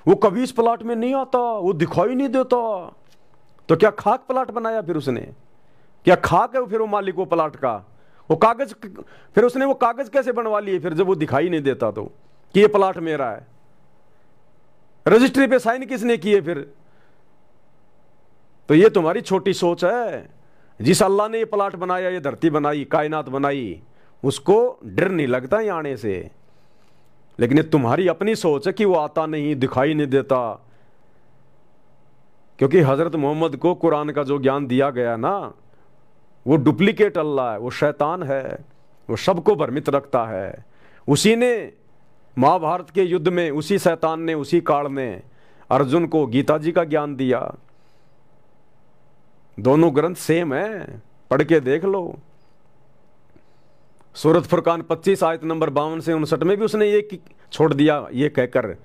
वो कभी इस प्लाट में नहीं आता, वो दिखाई नहीं देता। तो क्या खाक प्लाट बनाया फिर उसने? क्या खाक है फिर वो मालिक वो प्लाट का? वो कागज, फिर उसने वो कागज कैसे बनवा लिए फिर जब वो दिखाई नहीं देता तो, कि ये प्लाट मेरा है? रजिस्ट्री पे साइन किसने किए फिर? तो ये तुम्हारी छोटी सोच है। जिस अल्लाह ने ये प्लाट बनाया, ये धरती बनाई, कायनात बनाई, उसको डर नहीं लगता ये आने से। लेकिन ये तुम्हारी अपनी सोच है कि वो आता नहीं, दिखाई नहीं देता। क्योंकि हजरत मोहम्मद को कुरान का जो ज्ञान दिया गया ना, वो डुप्लीकेट अल्लाह है, वो शैतान है, वो सबको भ्रमित रखता है। उसी ने महाभारत के युद्ध में, उसी शैतान ने, उसी काल में अर्जुन को गीता जी का ज्ञान दिया। दोनों ग्रंथ सेम है, पढ़ के देख लो। सूरत फुरकान 25 आयत नंबर 52 से 59 में भी उसने ये छोड़ दिया, ये कहकर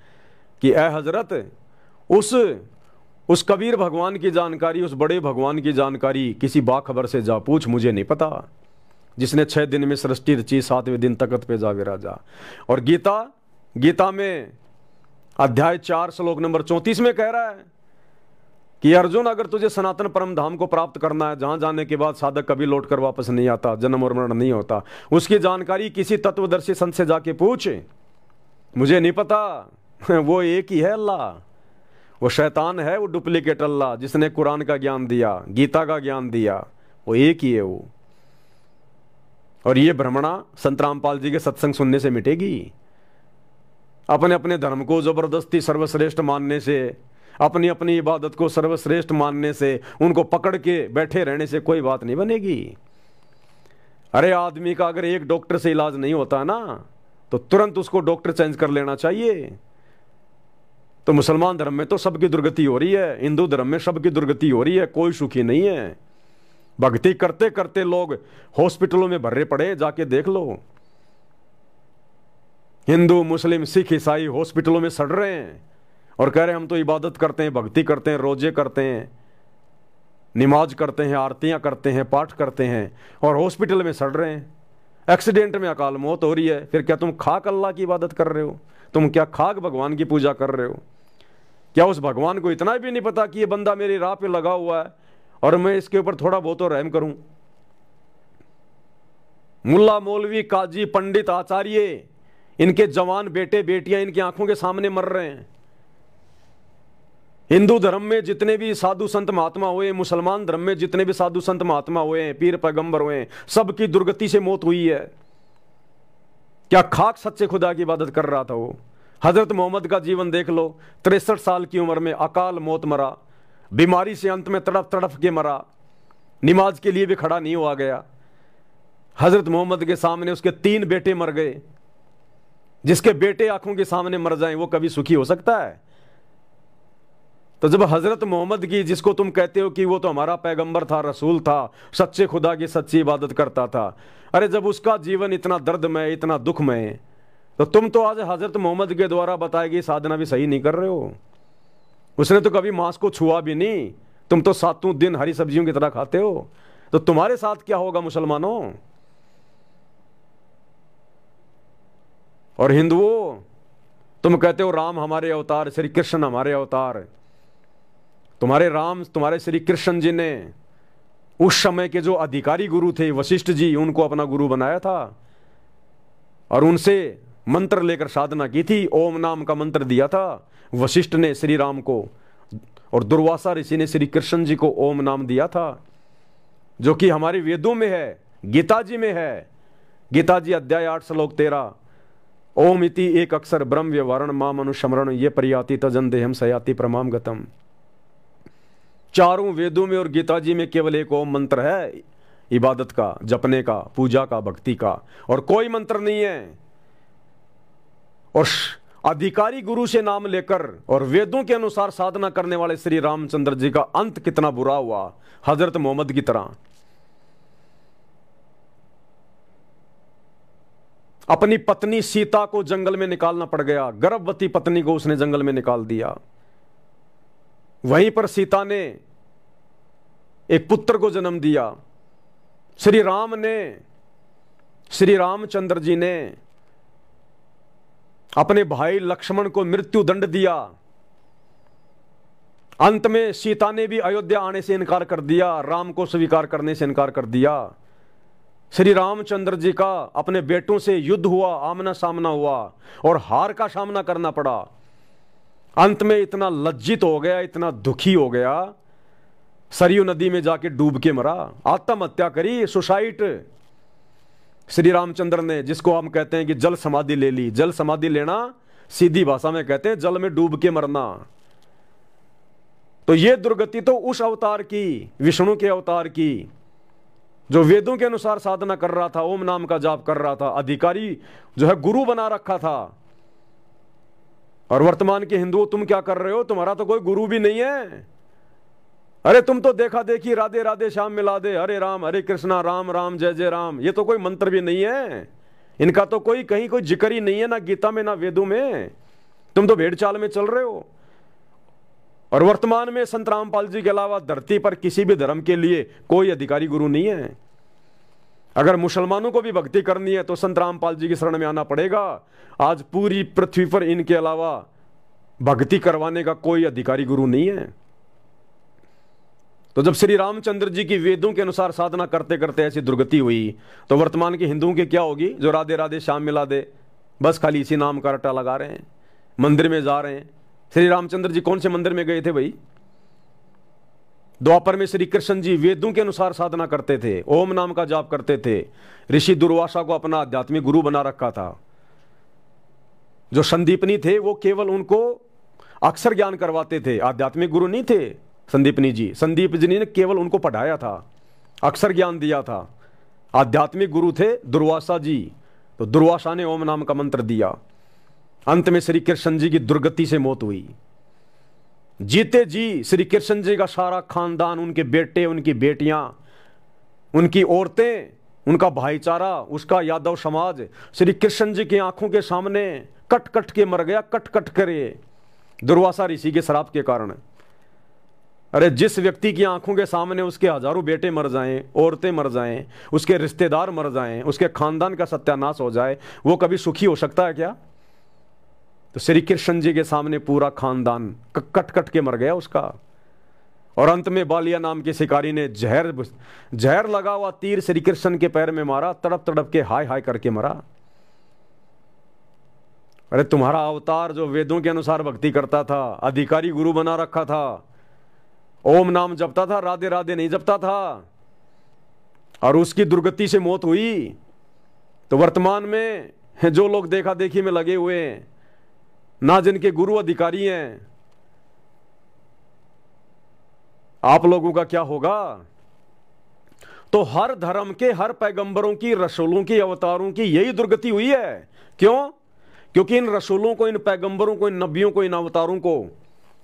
कि ऐ हजरत, उस कबीर भगवान की जानकारी, उस बड़े भगवान की जानकारी किसी बाखबर से जा पूछ, मुझे नहीं पता। जिसने 6 दिन में सृष्टि रची, 7वें दिन तख्त पे जावे राजा। और गीता में अध्याय 4 श्लोक नंबर 34 में कह रहा है कि अर्जुन, अगर तुझे सनातन परम धाम को प्राप्त करना है, जहां जाने के बाद साधक कभी लौटकर वापस नहीं आता, जन्म और मरण नहीं होता, उसकी जानकारी किसी तत्वदर्शी संत से जाके पूछ, मुझे नहीं पता। वो एक ही है अल्लाह, वो शैतान है, वो डुप्लीकेट अल्लाह जिसने कुरान का ज्ञान दिया, गीता का ज्ञान दिया, वो एक ही है वो। और ये भ्रमणा संत रामपाल जी के सत्संग सुनने से मिटेगी। अपने अपने धर्म को जबरदस्ती सर्वश्रेष्ठ मानने से, अपनी अपनी इबादत को सर्वश्रेष्ठ मानने से, उनको पकड़ के बैठे रहने से कोई बात नहीं बनेगी। अरे आदमी का अगर एक डॉक्टर से इलाज नहीं होता ना, तो तुरंत उसको डॉक्टर चेंज कर लेना चाहिए। तो मुसलमान धर्म में तो सबकी दुर्गति हो रही है, हिंदू धर्म में सबकी दुर्गति हो रही है, कोई सुखी नहीं है। भक्ति करते करते लोग हॉस्पिटलों में भर्रे पड़े, जाके देख लो। हिंदू, मुस्लिम, सिख, ईसाई हॉस्पिटलों में सड़ रहे हैं और कह रहे हैं हम तो इबादत करते हैं, भक्ति करते हैं, रोजे करते हैं, नमाज करते हैं, आरतियां करते हैं, पाठ करते हैं, और हॉस्पिटल में सड़ रहे हैं। एक्सीडेंट में अकाल मौत हो रही है। फिर क्या तुम खाक अल्लाह की इबादत कर रहे हो? तुम क्या खाक भगवान की पूजा कर रहे हो? क्या उस भगवान को इतना भी नहीं पता कि ये बंदा मेरी राह पे लगा हुआ है और मैं इसके ऊपर थोड़ा बहुत तो रहम करूं? मुल्ला, मौलवी, काजी, पंडित, आचार्य, इनके जवान बेटे बेटियां इनकी आंखों के सामने मर रहे हैं। हिंदू धर्म में जितने भी साधु संत महात्मा हुए, मुसलमान धर्म में जितने भी साधु संत महात्मा हुए, पीर पैगंबर हुए, सबकी दुर्गति से मौत हुई है। क्या खाक सच्चे खुदा की इबादत कर रहा था वो? हजरत मोहम्मद का जीवन देख लो, 63 साल की उम्र में अकाल मौत मरा, बीमारी से अंत में तड़प तड़प के मरा, नमाज के लिए भी खड़ा नहीं हुआ गया। हजरत मोहम्मद के सामने उसके 3 बेटे मर गए। जिसके बेटे आंखों के सामने मर जाएं, वो कभी सुखी हो सकता है? तो जब हजरत मोहम्मद की, जिसको तुम कहते हो कि वो तो हमारा पैगंबर था, रसूल था, सच्चे खुदा की सच्ची इबादत करता था, अरे जब उसका जीवन इतना दर्दमय, इतना दुखमय, तो तुम तो आज हजरत मोहम्मद के द्वारा बताई गई साधना भी सही नहीं कर रहे हो। उसने तो कभी मांस को छुआ भी नहीं, तुम तो 7 दिन हरी सब्जियों की तरह खाते हो। तो तुम्हारे साथ क्या होगा मुसलमानों? और हिंदुओं, तुम कहते हो राम हमारे अवतार, श्री कृष्ण हमारे अवतार। तुम्हारे राम, तुम्हारे श्री कृष्ण जी ने उस समय के जो अधिकारी गुरु थे वशिष्ठ जी, उनको अपना गुरु बनाया था और उनसे मंत्र लेकर साधना की थी। ओम नाम का मंत्र दिया था वशिष्ठ ने श्री राम को, और दुर्वासा ऋषि ने श्री कृष्ण जी को ओम नाम दिया था, जो कि हमारे वेदों में है, गीता जी में है। गीता जी अध्याय 8 श्लोक 13, ओम इति एक अक्षर ब्रह्म व्यवहारण माम अनुशमरण ये परियाति तजन देहम सयाति प्रमाम गतम। चारों वेदों में और गीता जी में केवल एक ओम मंत्र है, इबादत का, जपने का, पूजा का, भक्ति का, और कोई मंत्र नहीं है। और अधिकारी गुरु से नाम लेकर और वेदों के अनुसार साधना करने वाले श्री रामचंद्र जी का अंत कितना बुरा हुआ, हजरत मोहम्मद की तरह। अपनी पत्नी सीता को जंगल में निकालना पड़ गया, गर्भवती पत्नी को उसने जंगल में निकाल दिया। वहीं पर सीता ने एक पुत्र को जन्म दिया। श्री राम ने, श्री रामचंद्र जी ने अपने भाई लक्ष्मण को मृत्यु दंड दिया। अंत में सीता ने भी अयोध्या आने से इनकार कर दिया, राम को स्वीकार करने से इनकार कर दिया। श्री रामचंद्र जी का अपने बेटों से युद्ध हुआ, आमना सामना हुआ और हार का सामना करना पड़ा। अंत में इतना लज्जित हो गया, इतना दुखी हो गया, सरयू नदी में जाके डूब के मरा, आत्महत्या करी, सुसाइड। श्री रामचंद्र ने, जिसको हम कहते हैं कि जल समाधि ले ली। जल समाधि लेना सीधी भाषा में कहते हैं जल में डूब के मरना। तो ये दुर्गति तो उस अवतार की, विष्णु के अवतार की, जो वेदों के अनुसार साधना कर रहा था, ओम नाम का जाप कर रहा था, अधिकारी जो है गुरु बना रखा था। और वर्तमान के हिंदुओं, तुम क्या कर रहे हो? तुम्हारा तो कोई गुरु भी नहीं है। अरे तुम तो देखा देखी राधे राधे श्याम मिला दे, हरे राम हरे कृष्णा राम राम जय जय राम, ये तो कोई मंत्र भी नहीं है, इनका तो कोई कहीं कोई जिक्र ही नहीं है, ना गीता में ना वेदों में। तुम तो भेड़ चाल में चल रहे हो। और वर्तमान में संत रामपाल जी के अलावा धरती पर किसी भी धर्म के लिए कोई अधिकारी गुरु नहीं है। अगर मुसलमानों को भी भक्ति करनी है तो संत रामपाल जी की शरण में आना पड़ेगा। आज पूरी पृथ्वी पर इनके अलावा भक्ति करवाने का कोई अधिकारी गुरु नहीं है। तो जब श्री रामचंद्र जी की वेदों के अनुसार साधना करते करते ऐसी दुर्गति हुई, तो वर्तमान के हिंदुओं की क्या होगी? जो राधे राधे श्याम मिला दे, बस खाली इसी नाम का रट्टा लगा रहे हैं, मंदिर में जा रहे हैं। श्री रामचंद्र जी कौन से मंदिर में गए थे भाई? द्वापर में श्री कृष्ण जी वेदों के अनुसार साधना करते थे, ओम नाम का जाप करते थे। ऋषि दुर्वासा को अपना आध्यात्मिक गुरु बना रखा था। जो संदीपनी थे वो केवल उनको अक्षर ज्ञान करवाते थे, आध्यात्मिक गुरु नहीं थे संदीपनी जी। संदीप जी ने केवल उनको पढ़ाया था, अक्षर ज्ञान दिया था। आध्यात्मिक गुरु थे दुर्वासा जी, तो दुर्वासा ने ओम नाम का मंत्र दिया। अंत में श्री कृष्ण जी की दुर्गति से मौत हुई। जीते जी श्री कृष्ण जी का सारा खानदान, उनके बेटे, उनकी बेटियां, उनकी औरतें, उनका भाईचारा, उसका यादव समाज श्री कृष्ण जी की आंखों के सामने कट कट के मर गया, कट कट करे, दुर्वासा ऋषि के श्राप के कारण। अरे जिस व्यक्ति की आंखों के सामने उसके हजारों बेटे मर जाएं, औरतें मर जाएं, उसके रिश्तेदार मर जाएं, उसके खानदान का सत्यानाश हो जाए, वो कभी सुखी हो सकता है क्या? तो श्री कृष्ण जी के सामने पूरा खानदान कट कट के मर गया उसका। और अंत में बालिया नाम के शिकारी ने जहर लगा हुआ तीर श्री कृष्ण के पैर में मारा, तड़प तड़प के हाय हाय करके मरा। अरे तुम्हारा अवतार जो वेदों के अनुसार भक्ति करता था, अधिकारी गुरु बना रखा था, ओम नाम जपता था, राधे राधे नहीं जपता था, और उसकी दुर्गति से मौत हुई। तो वर्तमान में जो लोग देखा देखी में लगे हुए हैं, ना जिनके गुरु अधिकारी हैं, आप लोगों का क्या होगा? तो हर धर्म के, हर पैगंबरों की, रसूलों की, अवतारों की यही दुर्गति हुई है। क्यों? क्योंकि इन रसूलों को, इन पैगंबरों को, इन नबियों को, इन अवतारों को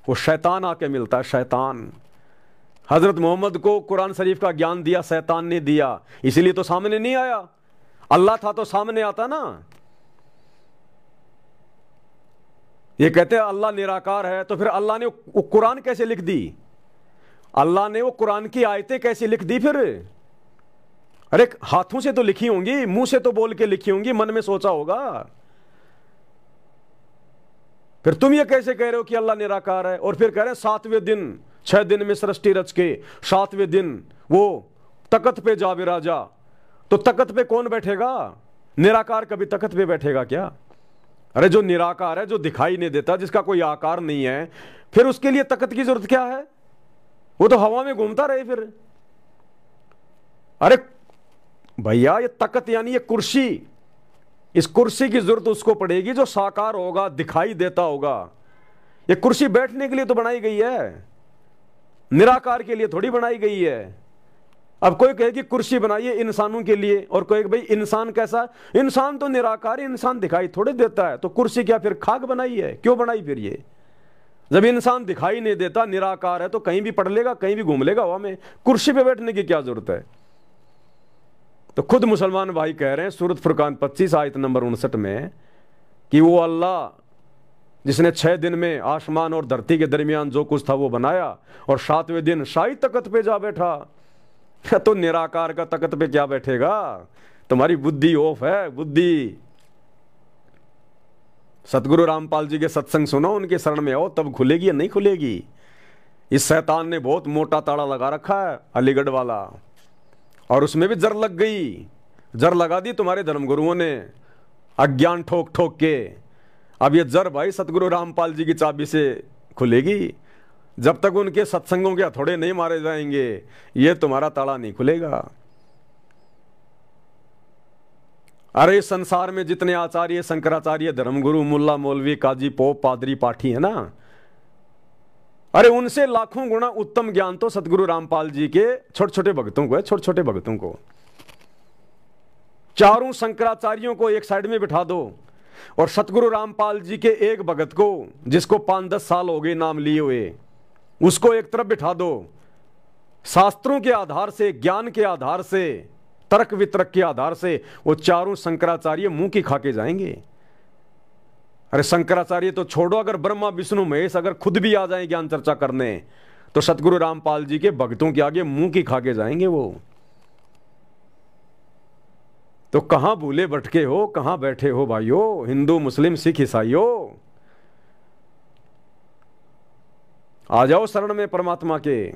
वो शैतान आके मिलता है, शैतान। हजरत मोहम्मद को कुरान शरीफ का ज्ञान दिया शैतान ने दिया, इसीलिए तो सामने नहीं आया। अल्लाह था तो सामने आता ना। ये कहते हैं अल्लाह निराकार है, तो फिर अल्लाह ने वो कुरान कैसे लिख दी? अल्लाह ने वो कुरान की आयतें कैसे लिख दी फिर? अरे हाथों से तो लिखी होंगी, मुंह से तो बोल के लिखी होंगी, मन में सोचा होगा। फिर तुम ये कैसे कह रहे हो कि अल्लाह निराकार है? और फिर कह रहे हैं 7वें दिन, 6 दिन में सृष्टि रच के 7वें दिन वो तख्त पे जा विराजा। तो तख्त पे कौन बैठेगा? निराकार कभी तख्त पे बैठेगा क्या? अरे जो निराकार है, जो दिखाई नहीं देता, जिसका कोई आकार नहीं है, फिर उसके लिए तख्त की जरूरत क्या है? वो तो हवा में घूमता रहे फिर। अरे भैया, ये तख्त यानी ये कुर्सी, इस कुर्सी की जरूरत उसको पड़ेगी जो साकार होगा, दिखाई देता होगा। ये कुर्सी बैठने के लिए तो बनाई गई है, निराकार के लिए थोड़ी बनाई गई है। अब कोई कहे कि कुर्सी बनाइए इंसानों के लिए, और कोई भाई इंसान कैसा? इंसान तो निराकार है, इंसान दिखाई थोड़े देता है। तो कुर्सी क्या फिर खाक बनाई है? क्यों बनाई फिर ये? जब इंसान दिखाई नहीं देता, निराकार है, तो कहीं भी पढ़ लेगा, कहीं भी घूम लेगा हवा में। कुर्सी पे बैठने की क्या जरूरत है? तो खुद मुसलमान भाई कह रहे हैं सूरत फुरकान 25 आयत नंबर 59 में कि वो अल्लाह जिसने 6 दिन में आसमान और धरती के दरमियान जो कुछ था वो बनाया, और 7वें दिन शाही तख्त पे जा बैठा। तो निराकार का तख्त पे क्या बैठेगा? तुम्हारी बुद्धि ऑफ है, बुद्धि। सतगुरु रामपाल जी के सत्संग सुनो, उनके शरण में आओ, तब खुलेगी या नहीं खुलेगी। इस शैतान ने बहुत मोटा ताड़ा लगा रखा है, अलीगढ़ वाला, और उसमें भी जर लग गई। जर लगा दी तुम्हारे धर्मगुरुओं ने, अज्ञान ठोक ठोक के। अब ये जर भाई सतगुरु रामपाल जी की चाबी से खुलेगी। जब तक उनके सत्संगों के हथौड़े नहीं मारे जाएंगे, ये तुम्हारा ताला नहीं खुलेगा। अरे संसार में जितने आचार्य, शंकराचार्य, धर्मगुरु, मुल्ला, मौलवी, काजी, पोप, पादरी, पाठी है ना, अरे उनसे लाखों गुना उत्तम ज्ञान तो सतगुरु रामपाल जी के छोटे छोटे भक्तों को है। छोटे छोटे भक्तों को, चारों शंकराचार्यों को एक साइड में बिठा दो, और सतगुरु रामपाल जी के एक भगत को, जिसको 5-10 साल हो गए नाम लिए हुए, उसको एक तरफ बिठा दो। शास्त्रों के आधार से, ज्ञान के आधार से, तर्क वितर्क के आधार से वो चारों शंकराचार्य मुंह की खा के जाएंगे। अरे शंकराचार्य तो छोड़ो, अगर ब्रह्मा विष्णु महेश अगर खुद भी आ जाए ज्ञान चर्चा करने, तो सतगुरु रामपाल जी के भक्तों के आगे मुंह की खा के जाएंगे वो। तो कहां भूले भटके हो, कहां बैठे हो भाइयों, हिंदू, मुस्लिम, सिख, ईसाइयों? आ जाओ शरण में परमात्मा के।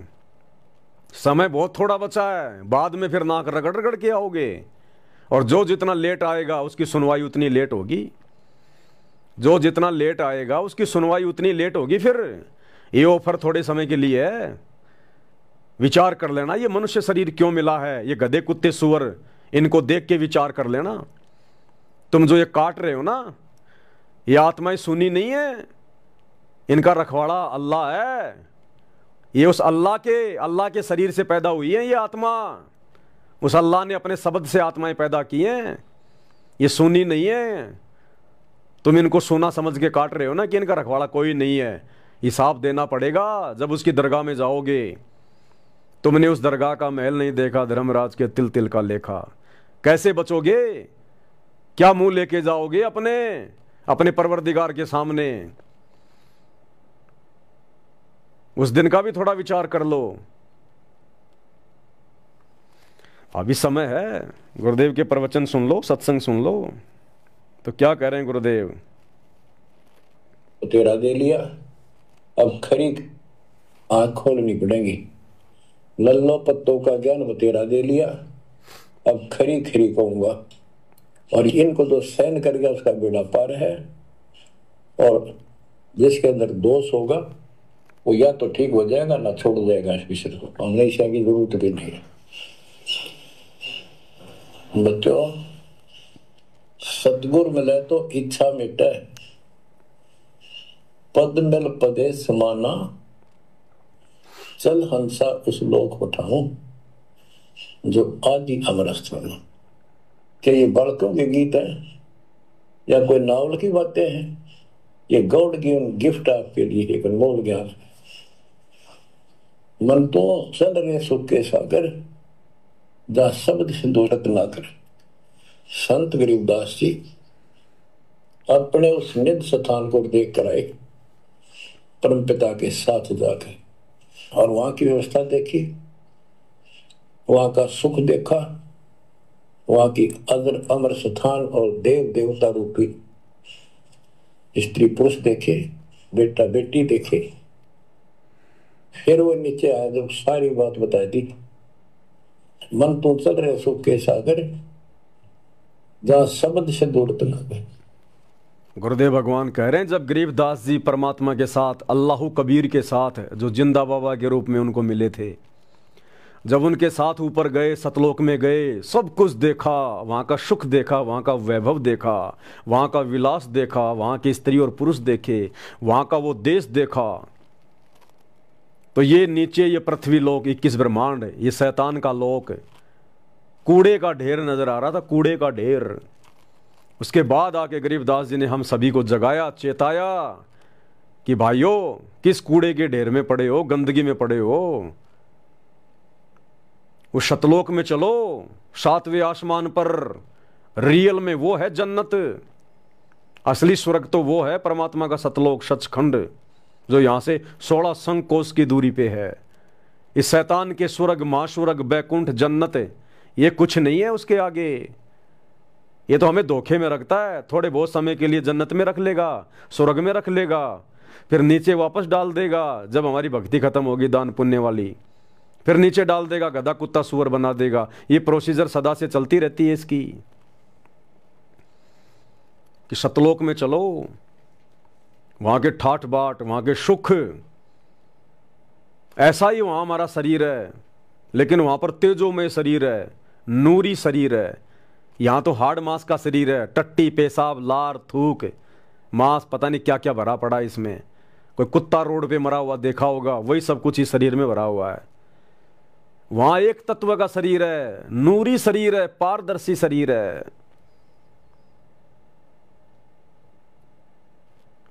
समय बहुत थोड़ा बचा है, बाद में फिर नाक रगड़ रगड़ के आओगे, और जो जितना लेट आएगा उसकी सुनवाई उतनी लेट होगी। जो जितना लेट आएगा उसकी सुनवाई उतनी लेट होगी। फिर ये ऑफर थोड़े समय के लिए है, विचार कर लेना, ये मनुष्य शरीर क्यों मिला है, ये गधे कुत्ते सुअर, इनको देख के विचार कर लेना। तुम जो ये काट रहे हो ना, ये आत्माएं सुनी नहीं है, इनका रखवाड़ा अल्लाह है। ये उस अल्लाह के शरीर से पैदा हुई है ये आत्मा। उस अल्लाह ने अपने शब्द से आत्माएं पैदा की हैं, ये सुनी नहीं है। तुम इनको सोना समझ के काट रहे हो ना कि इनका रखवाड़ा कोई नहीं है। हिसाब देना पड़ेगा जब उसकी दरगाह में जाओगे। तुमने उस दरगाह का महल नहीं देखा, धर्मराज के तिल तिल का लेखा। कैसे बचोगे? क्या मुंह लेके जाओगे अपने परवरदिगार के सामने? उस दिन का भी थोड़ा विचार कर लो। अभी समय है, गुरुदेव के प्रवचन सुन लो, सत्संग सुन लो। तो क्या कह रहे हैं गुरुदेव? तेरा दे लिया, अब खरी आंख खोलनी पड़ेगी। लल्लो पत्तों का ज्ञान बतेरा दे लिया, अब खरी खरी कहूंगा। और इनको तो सहन कर गया उसका बेड़ा पार है। और जिसके अंदर दोष होगा वो या तो ठीक हो जाएगा ना छोड़ जाएगा इस विषय को। हमेशा की जरूरत भी नहीं है। बच्चों, सतगुर मिले तो इच्छा मिटे, पद मिल पदे समाना, चल हंसा उस लोक उठाऊं जो आदि अमरस्थ बना। क्या ये बालकों के गीत हैं या कोई नावल की बातें हैं? ये गॉड गिवन गिफ्ट आपके लिए एक अनमोल ज्ञान है। मन तो चल रहे सुख के सागर, जा शब्द से दोषत ना कर। संत गरीबदास जी अपने उस निज स्थान को देख कर आए, परम पिता के साथ जाकर, और वहां की व्यवस्था देखी, वहां का सुख देखा, वहां की अदर अमर स्थान और देव देवता रूपी स्त्री पुरुष देखे, बेटा बेटी देखे। फिर वो नीचे आया, जब सारी बात बता दी, मन तो चल रहे सुख के सागर, जहां शब्द से दूरत ना गए। गुरुदेव भगवान कह रहे हैं, जब गरीबदास जी परमात्मा के साथ, अल्लाह कबीर के साथ, जो जिंदा बाबा के रूप में उनको मिले थे, जब उनके साथ ऊपर गए, सतलोक में गए, सब कुछ देखा, वहाँ का सुख देखा, वहाँ का वैभव देखा, वहाँ का विलास देखा, वहाँ के स्त्री और पुरुष देखे, वहाँ का वो देश देखा, तो ये नीचे ये पृथ्वी लोक 21 ब्रह्मांड, ये शैतान का लोक, कूड़े का ढेर नजर आ रहा था, कूड़े का ढेर। उसके बाद आके गरीबदास जी ने हम सभी को जगाया, चेताया कि भाइयों, किस कूड़े के ढेर में पड़े हो, गंदगी में पड़े हो, उस सतलोक में चलो, 7वें आसमान पर। रियल में वो है जन्नत, असली स्वर्ग तो वो है परमात्मा का सतलोक, सचखंड, जो यहां से 16 संकोश की दूरी पे है। इस शैतान के स्वर्ग, महास्वर्ग, बैकुंठ, जन्नत, ये कुछ नहीं है उसके आगे। ये तो हमें धोखे में रखता है, थोड़े बहुत समय के लिए जन्नत में रख लेगा, स्वर्ग में रख लेगा, फिर नीचे वापस डाल देगा जब हमारी भक्ति खत्म होगी, दान पुण्य वाली, फिर नीचे डाल देगा, गधा कुत्ता सुअर बना देगा। ये प्रोसीजर सदा से चलती रहती है इसकी, कि सतलोक में चलो, वहां के ठाठ बाट, वहां के सुख, ऐसा ही वहां हमारा शरीर है, लेकिन वहां पर तेजोमय शरीर है, नूरी शरीर है। यहां तो हार्ड मांस का शरीर है, टट्टी, पेशाब, लार, थूक, मांस, पता नहीं क्या क्या भरा पड़ा इसमें। कोई कुत्ता रोड पे मरा हुआ देखा होगा, वही सब कुछ इस शरीर में भरा हुआ है। वहां एक तत्व का शरीर है, नूरी शरीर है, पारदर्शी शरीर है।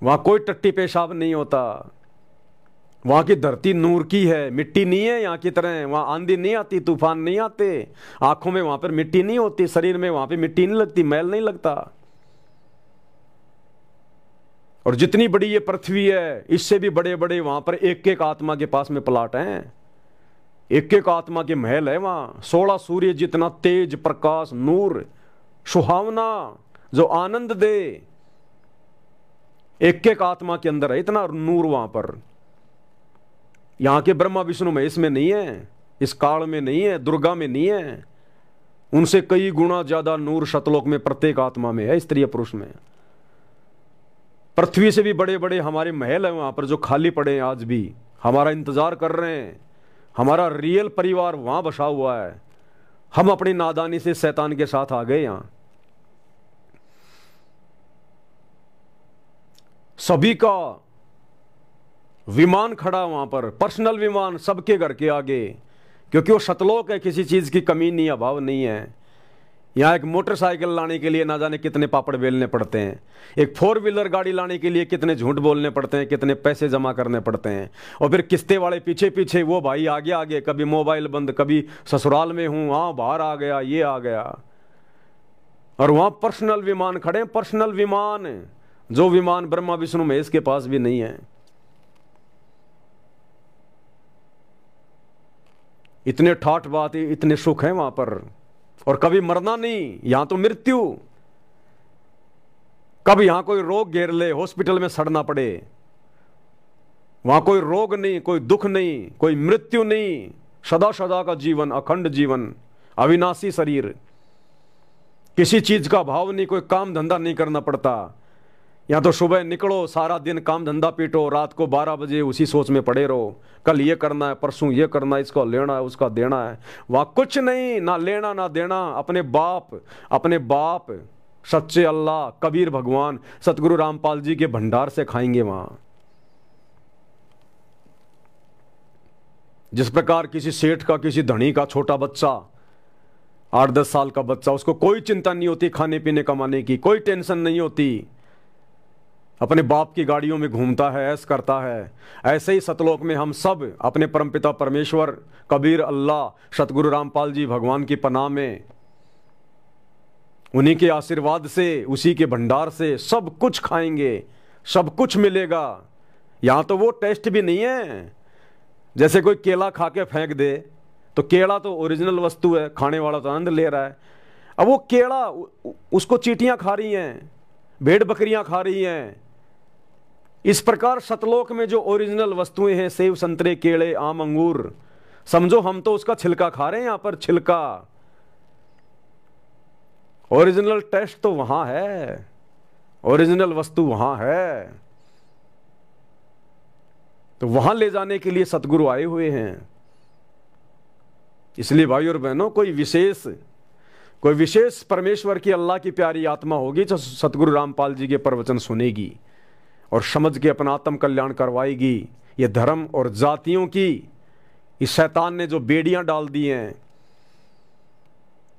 वहां कोई टट्टी पेशाब नहीं होता। वहां की धरती नूर की है, मिट्टी नहीं है यहाँ की तरह। वहां आंधी नहीं आती, तूफान नहीं आते, आंखों में वहां पर मिट्टी नहीं होती, शरीर में वहां पे मिट्टी नहीं लगती, मैल नहीं लगता। और जितनी बड़ी ये पृथ्वी है, इससे भी बड़े बड़े वहां पर एक एक आत्मा के पास में प्लाट हैं, एक एक आत्मा के महल है वहां। 16 सूर्य जितना तेज, प्रकाश, नूर, सुहावना, जो आनंद दे, एक एक आत्मा के अंदर है इतना नूर वहां पर। यहां के ब्रह्मा विष्णु महेश में नहीं है, इस काल में नहीं है, दुर्गा में नहीं है। उनसे कई गुना ज्यादा नूर सतलोक में प्रत्येक आत्मा में है, स्त्री पुरुष में। पृथ्वी से भी बड़े बड़े हमारे महल हैं वहां पर, जो खाली पड़े हैं आज भी, हमारा इंतजार कर रहे हैं। हमारा रियल परिवार वहां बसा हुआ है। हम अपनी नादानी से शैतान के साथ आ गए। यहां सभी का विमान खड़ा वहां पर, पर्सनल विमान सबके घर के आगे, क्योंकि वो सतलोक है, किसी चीज की कमी नहीं, अभाव नहीं है। यहाँ एक मोटरसाइकिल लाने के लिए ना जाने कितने पापड़ बेलने पड़ते हैं, एक 4 व्हीलर गाड़ी लाने के लिए कितने झूठ बोलने पड़ते हैं, कितने पैसे जमा करने पड़ते हैं, और फिर किस्ते वाले पीछे पीछे, वो भाई आगे आगे, कभी मोबाइल बंद, कभी ससुराल में हूं, हाँ बाहर आ गया, ये आ गया। और वहां पर्सनल विमान खड़े, पर्सनल विमान, जो विमान ब्रह्मा विष्णु महेश के पास भी नहीं है। इतने ठाठ बात, इतने सुख हैं वहां पर। और कभी मरना नहीं, यहां तो मृत्यु। कब यहां कोई रोग घेर ले, हॉस्पिटल में सड़ना पड़े, वहां कोई रोग नहीं, कोई दुख नहीं, कोई मृत्यु नहीं, सदा सदा का जीवन, अखंड जीवन, अविनाशी शरीर, किसी चीज का भाव नहीं, कोई काम धंधा नहीं करना पड़ता। यहाँ तो सुबह निकलो, सारा दिन काम धंधा पीटो, रात को 12 बजे उसी सोच में पड़े रहो, कल ये करना है, परसों ये करना है, इसको लेना है, उसका देना है। वहां कुछ नहीं, ना लेना ना देना। अपने बाप सच्चे अल्लाह, कबीर भगवान, सतगुरु रामपाल जी के भंडार से खाएंगे वहां। जिस प्रकार किसी सेठ का, किसी धनी का छोटा बच्चा, 8-10 साल का बच्चा, उसको कोई चिंता नहीं होती खाने पीने कमाने की, कोई टेंशन नहीं होती, अपने बाप की गाड़ियों में घूमता है, ऐश करता है। ऐसे ही सतलोक में हम सब अपने परमपिता परमेश्वर, कबीर अल्लाह, सतगुरु रामपाल जी भगवान की पनाह में, उन्हीं के आशीर्वाद से, उसी के भंडार से सब कुछ खाएंगे, सब कुछ मिलेगा। यहां तो वो टेस्ट भी नहीं है। जैसे कोई केला खा के फेंक दे, तो केला तो ओरिजिनल वस्तु है, खाने वाला तो आनंद ले रहा है। अब वो केला, उसको चींटियां खा रही हैं, भेड़ बकरियां खा रही हैं, इस प्रकार सतलोक में जो ओरिजिनल वस्तुएं हैं, सेब, संतरे, केले, आम, अंगूर, समझो हम तो उसका छिलका खा रहे हैं यहां पर, छिलका। ओरिजिनल टेस्ट तो वहां है, ओरिजिनल वस्तु वहां है। तो वहां ले जाने के लिए सतगुरु आए हुए हैं। इसलिए भाई और बहनों, कोई विशेष परमेश्वर की, अल्लाह की प्यारी आत्मा होगी जो सतगुरु रामपाल जी के प्रवचन सुनेगी और समझ के अपना आत्म कल्याण करवाएगी। ये धर्म और जातियों की इस शैतान ने जो बेड़ियां डाल दी हैं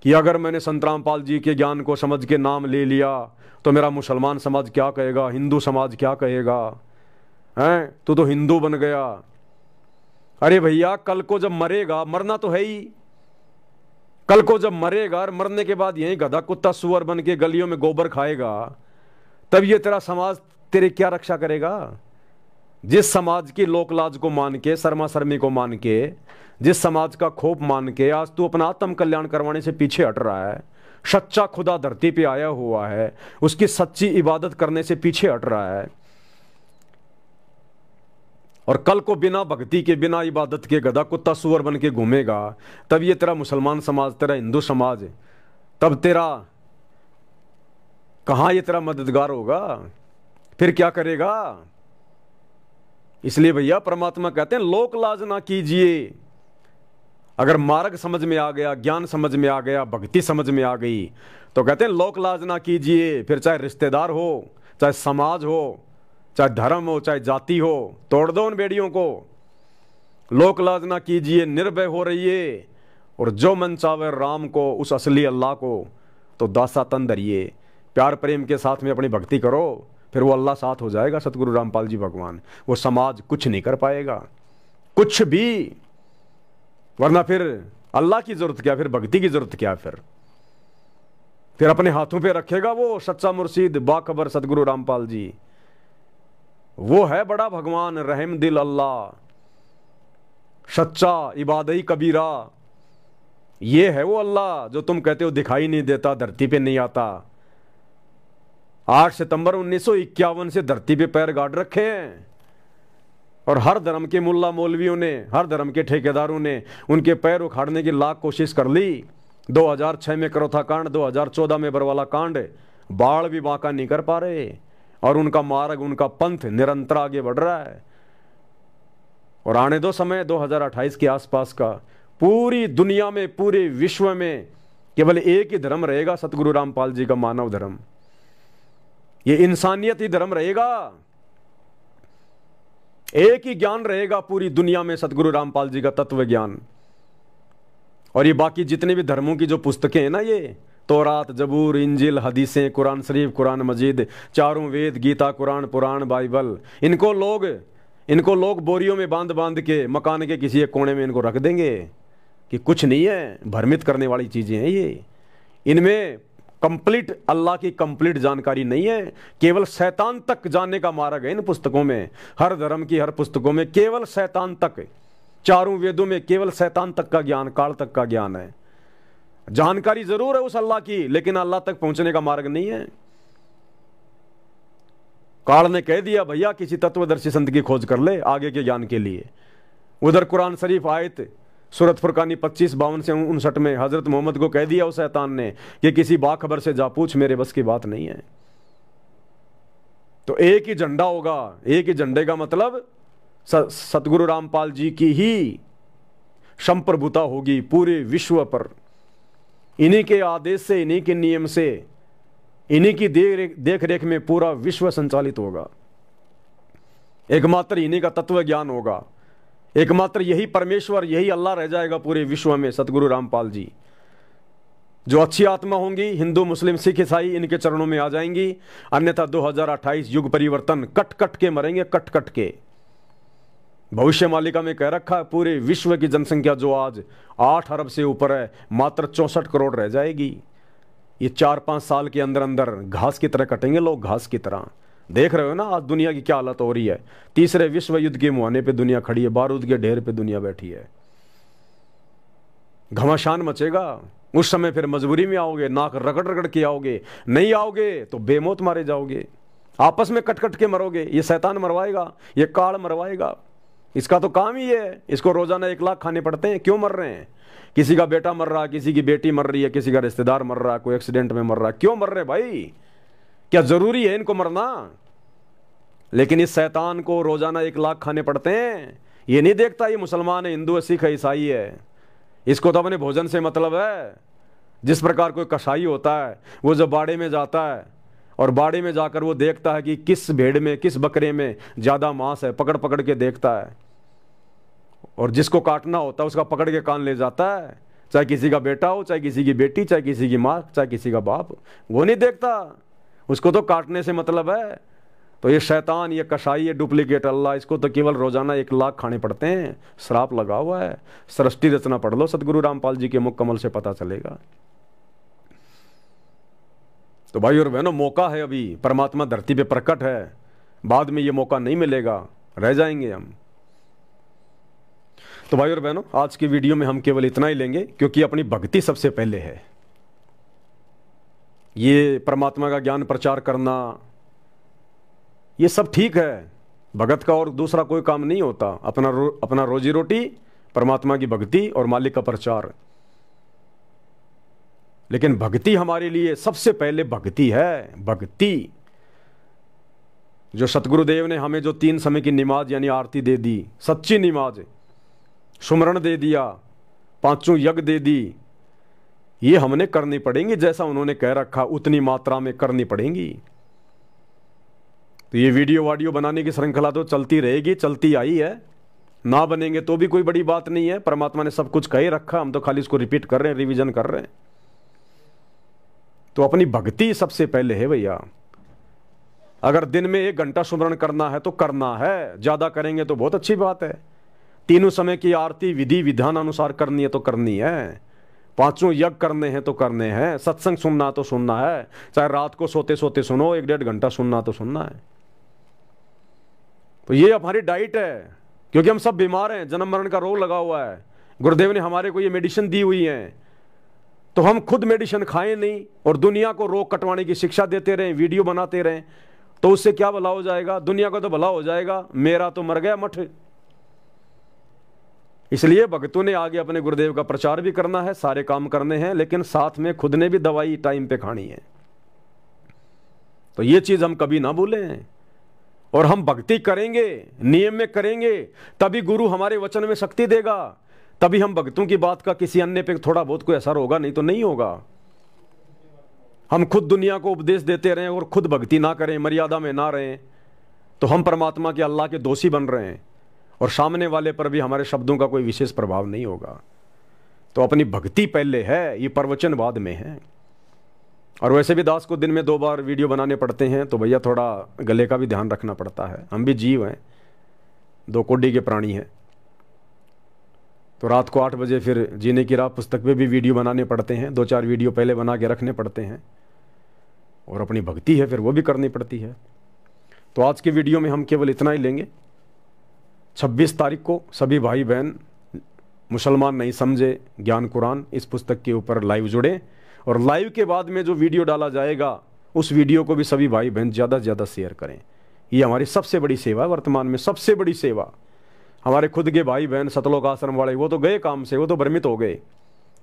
कि अगर मैंने संत रामपाल जी के ज्ञान को समझ के नाम ले लिया तो मेरा मुसलमान समाज क्या कहेगा, हिंदू समाज क्या कहेगा, हैं तू तो हिंदू बन गया। अरे भैया, कल को जब मरेगा, मरना तो है ही, कल को जब मरेगा और मरने के बाद यही गधा कुत्ता सुअर बन के गलियों में गोबर खाएगा, तब ये तेरा समाज तेरे क्या रक्षा करेगा। जिस समाज की लोक लाज को मान के, शर्मा शर्मी को मान के, जिस समाज का खोप मान के आज तू अपना आत्म कल्याण करवाने से पीछे हट रहा है, सच्चा खुदा धरती पे आया हुआ है, उसकी सच्ची इबादत करने से पीछे हट रहा है, और कल को बिना भक्ति के, बिना इबादत के गधा कुत्ता सुअर बन के घूमेगा, तब ये तेरा मुसलमान समाज, तेरा हिंदू समाज, तब तेरा कहां ये तेरा मददगार होगा, फिर क्या करेगा। इसलिए भैया परमात्मा कहते हैं लोक लाज ना कीजिए। अगर मार्ग समझ में आ गया, ज्ञान समझ में आ गया, भक्ति समझ में आ गई, तो कहते हैं लोक लाज ना कीजिए। फिर चाहे रिश्तेदार हो, चाहे समाज हो, चाहे धर्म हो, चाहे जाति हो, तोड़ दो उन बेड़ियों को। लोक लाज ना कीजिए, निर्भय हो रहिए, और जो मन चावे राम को, उस असली अल्लाह को तो दासा तन धरिए। प्यार प्रेम के साथ में अपनी भक्ति करो, फिर वो अल्लाह साथ हो जाएगा, सतगुरु रामपाल जी भगवान। वो समाज कुछ नहीं कर पाएगा, कुछ भी। वरना फिर अल्लाह की जरूरत क्या, फिर भक्ति की जरूरत क्या, फिर अपने हाथों पे रखेगा वो सच्चा मुर्शीद बाखबर सतगुरु रामपाल जी। वो है बड़ा भगवान, रहम दिल अल्लाह, सच्चा इबादई कबीरा। ये है वो अल्लाह जो तुम कहते हो दिखाई नहीं देता, धरती पे नहीं आता। 8 सितंबर 1951 से धरती पे पैर गाड़ रखे हैं, और हर धर्म के मुल्ला मौलवियों ने, हर धर्म के ठेकेदारों ने उनके पैर उखाड़ने की लाख कोशिश कर ली। 2006 में करोथा कांड, 2014 में बरवाला कांड, बाढ़ भी बांका नहीं कर पा रहे, और उनका मार्ग, उनका पंथ निरंतर आगे बढ़ रहा है। और आने दो समय 2028 के आसपास का, पूरी दुनिया में, पूरे विश्व में केवल एक ही धर्म रहेगा, सतगुरु रामपाल जी का मानव धर्म। ये इंसानियत ही धर्म रहेगा, एक ही ज्ञान रहेगा पूरी दुनिया में, सतगुरु रामपाल जी का तत्व ज्ञान। और ये बाकी जितने भी धर्मों की जो पुस्तकें हैं ना, ये तौरात, जबूर, इंजिल, हदीसें, कुरान शरीफ, कुरान मजीद, चारों वेद, गीता, कुरान, पुराण, बाइबल, इनको लोग बोरियों में बांध बांध के मकान के किसी एक कोने में इनको रख देंगे कि कुछ नहीं है। भ्रमित करने वाली चीजें हैं ये। इनमें कंप्लीट अल्लाह की कंप्लीट जानकारी नहीं है, केवल शैतान तक जानने का मार्ग है इन पुस्तकों में। हर धर्म की हर पुस्तकों में केवल शैतान तक, चारों वेदों में केवल शैतान तक का ज्ञान, काल तक का ज्ञान है। जानकारी जरूर है उस अल्लाह की, लेकिन अल्लाह तक पहुंचने का मार्ग नहीं है। काल ने कह दिया भैया किसी तत्वदर्शी संत की खोज कर ले आगे के ज्ञान के लिए। उधर कुरान शरीफ आयत सूरत फुरकानी 25-52 से 59 में हजरत मोहम्मद को कह दिया उस शैतान ने कि किसी बाखबर से जा पूछ, मेरे बस की बात नहीं है। तो एक ही झंडा होगा, एक ही झंडे का मतलब सतगुरु रामपाल जी की ही संप्रभुता होगी पूरे विश्व पर। इन्हीं के आदेश से, इन्हीं के नियम से, इन्हीं की देख रेख में पूरा विश्व संचालित होगा। एकमात्र इन्हीं का तत्व ज्ञान होगा, एकमात्र यही परमेश्वर, यही अल्लाह रह जाएगा पूरे विश्व में, सतगुरु रामपाल जी। जो अच्छी आत्मा होंगी, हिंदू, मुस्लिम, सिख, ईसाई, इनके चरणों में आ जाएंगी। अन्यथा 2028 युग परिवर्तन, कट कट के मरेंगे, कट कट के। भविष्य मालिका में कह रखा है पूरे विश्व की जनसंख्या जो आज 8 अरब से ऊपर है, मात्र 64 करोड़ रह जाएगी। ये 4-5 साल के अंदर अंदर घास की तरह कटेंगे लोग, घास की तरह। देख रहे हो ना आज दुनिया की क्या हालत हो रही है। तीसरे विश्व युद्ध के मुहाने पे दुनिया खड़ी है, बारूद के ढेर पे दुनिया बैठी है। घमासान मचेगा। उस समय फिर मजबूरी में आओगे, नाक रगड़ रगड़ के आओगे, नहीं आओगे तो बेमौत मारे जाओगे। आपस में कट कट के मरोगे। ये शैतान मरवाएगा, ये काल मरवाएगा, इसका तो काम ही है। इसको रोजाना 1 लाख खाने पड़ते हैं। क्यों मर रहे हैं? किसी का बेटा मर रहा है, किसी की बेटी मर रही है, किसी का रिश्तेदार मर रहा है, कोई एक्सीडेंट में मर रहा है। क्यों मर रहे भाई? क्या जरूरी है इनको मरना? लेकिन इस शैतान को रोजाना 1 लाख खाने पड़ते हैं। ये नहीं देखता ये मुसलमान है, हिंदू है, सिख है, ईसाई है। इसको तो अपने भोजन से मतलब है। जिस प्रकार कोई कसाई होता है, वो जब बाड़े में जाता है और बाड़े में जाकर वो देखता है कि किस भेड़ में, किस बकरे में ज्यादा मांस है, पकड़ पकड़ के देखता है, और जिसको काटना होता है उसका पकड़ के कान ले जाता है। चाहे किसी का बेटा हो, चाहे किसी की बेटी, चाहे किसी की माँ, चाहे किसी का बाप, वो नहीं देखता, उसको तो काटने से मतलब है। तो ये शैतान, ये कसाई, ये डुप्लीकेट अल्लाह, इसको तो केवल रोजाना 1 लाख खाने पड़ते हैं। श्राप लगा हुआ है। सृष्टि रचना पढ़ लो, सतगुरु रामपाल जी के मुख कमल से पता चलेगा। तो भाई और बहनों, मौका है अभी, परमात्मा धरती पे प्रकट है। बाद में ये मौका नहीं मिलेगा, रह जाएंगे हम। तो भाई और बहनों, आज की वीडियो में हम केवल इतना ही लेंगे, क्योंकि अपनी भक्ति सबसे पहले है। ये परमात्मा का ज्ञान प्रचार करना, ये सब ठीक है, भगत का और दूसरा कोई काम नहीं होता। अपना रोजी रोटी, परमात्मा की भक्ति और मालिक का प्रचार। लेकिन भक्ति हमारे लिए सबसे पहले भक्ति है। भक्ति जो सतगुरुदेव ने हमें जो 3 समय की नमाज यानी आरती दे दी, सच्ची नमाज, सुमरण दे दिया, 5 यज्ञ दे दी, ये हमने करनी पड़ेंगी। जैसा उन्होंने कह रखा उतनी मात्रा में करनी पड़ेंगी। तो ये वीडियो वाडियो बनाने की श्रृंखला तो चलती रहेगी, चलती आई है। ना बनेंगे तो भी कोई बड़ी बात नहीं है। परमात्मा ने सब कुछ कह रखा, हम तो खाली इसको रिपीट कर रहे हैं, रिवीजन कर रहे हैं। तो अपनी भक्ति सबसे पहले है भैया। अगर दिन में 1 घंटा सुमरण करना है तो करना है, ज्यादा करेंगे तो बहुत अच्छी बात है। 3 समय की आरती विधि विधान अनुसार करनी है तो करनी है। 5 यज्ञ करने हैं तो करने हैं। सत्संग सुनना तो सुनना है, चाहे रात को सोते सोते सुनो, 1-1.5 घंटा सुनना तो सुनना है। तो ये हमारी डाइट है, क्योंकि हम सब बीमार हैं, जन्म मरण का रोग लगा हुआ है। गुरुदेव ने हमारे को ये मेडिसिन दी हुई है, तो हम खुद मेडिसिन खाएं नहीं और दुनिया को रोग कटवाने की शिक्षा देते रहें, वीडियो बनाते रहें, तो उससे क्या भला हो जाएगा? दुनिया का तो भला हो जाएगा, मेरा तो मर गया मठ। इसलिए भक्तों ने आगे अपने गुरुदेव का प्रचार भी करना है, सारे काम करने हैं, लेकिन साथ में खुद ने भी दवाई टाइम पे खानी है। तो ये चीज हम कभी ना भूलें। और हम भक्ति करेंगे, नियम में करेंगे, तभी गुरु हमारे वचन में शक्ति देगा, तभी हम भक्तों की बात का किसी अन्य पे थोड़ा बहुत कोई असर होगा, नहीं तो नहीं होगा। हम खुद दुनिया को उपदेश देते रहें और खुद भक्ति ना करें, मर्यादा में ना रहें, तो हम परमात्मा के अल्लाह के दोषी बन रहे हैं और सामने वाले पर भी हमारे शब्दों का कोई विशेष प्रभाव नहीं होगा। तो अपनी भक्ति पहले है, ये प्रवचन बाद में है। और वैसे भी दास को दिन में 2 बार वीडियो बनाने पड़ते हैं, तो भैया थोड़ा गले का भी ध्यान रखना पड़ता है। हम भी जीव हैं, 2 कोडी के प्राणी हैं। तो रात को 8 बजे फिर जीने की राह पुस्तक पे भी वीडियो बनाने पड़ते हैं, 2-4 वीडियो पहले बना के रखने पड़ते हैं। और अपनी भक्ति है फिर वो भी करनी पड़ती है। तो आज के वीडियो में हम केवल इतना ही लेंगे। 26 तारीख को सभी भाई बहन मुसलमान नहीं समझे ज्ञान कुरान इस पुस्तक के ऊपर लाइव जुड़े, और लाइव के बाद में जो वीडियो डाला जाएगा उस वीडियो को भी सभी भाई बहन ज़्यादा से ज़्यादा शेयर करें। ये हमारी सबसे बड़ी सेवा है, वर्तमान में सबसे बड़ी सेवा। हमारे खुद के भाई बहन सतलोक आश्रम वाले, वो तो गए काम से, वो तो भ्रमित हो गए।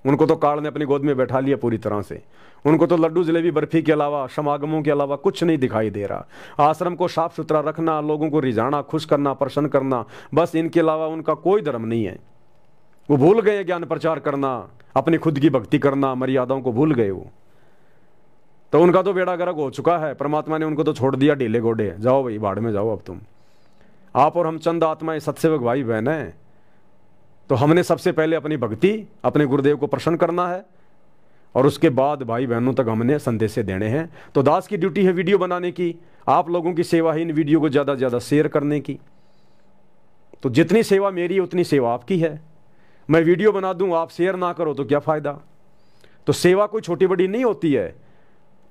उनको तो काल ने अपनी गोद में बैठा लिया पूरी तरह से। उनको तो लड्डू जलेबी बर्फी के अलावा, समागमों के अलावा कुछ नहीं दिखाई दे रहा। आश्रम को साफ सुथरा रखना, लोगों को रिझाना, खुश करना, प्रसन्न करना, बस इनके अलावा उनका कोई धर्म नहीं है। वो भूल गए ज्ञान प्रचार करना, अपनी खुद की भक्ति करना, मर्यादाओं को भूल गए वो। तो उनका तो बेड़ा गर्क हो चुका है। परमात्मा ने उनको तो छोड़ दिया ढीले घोड़े, जाओ भाई भाड़ में जाओ अब तुम। आप और हम चंद आत्माएं सत्सेवक भाई बहन हैं। तो हमने सबसे पहले अपनी भक्ति, अपने गुरुदेव को प्रसन्न करना है, और उसके बाद भाई बहनों तक हमने संदेश देने हैं। तो दास की ड्यूटी है वीडियो बनाने की, आप लोगों की सेवा है इन वीडियो को ज़्यादा से ज़्यादा शेयर करने की। तो जितनी सेवा मेरी है उतनी सेवा आपकी है। मैं वीडियो बना दूं, आप शेयर ना करो तो क्या फ़ायदा। तो सेवा कोई छोटी बड़ी नहीं होती है।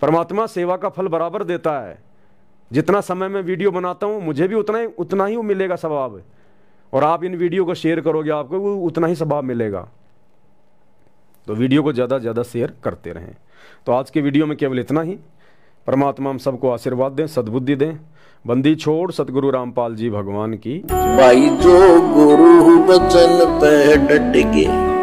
परमात्मा सेवा का फल बराबर देता है। जितना समय मैं वीडियो बनाता हूं मुझे भी उतना ही मिलेगा सवाब, और आप इन वीडियो को शेयर करोगे आपको वो उतना ही सवाब मिलेगा। तो वीडियो को ज़्यादा से ज़्यादा शेयर करते रहें। तो आज के वीडियो में केवल इतना ही। परमात्मा हम सबको आशीर्वाद दें, सद्बुद्धि दें। बंदी छोड़ सतगुरु रामपाल जी भगवान की। भाई जो गुरु बचन पे डट गए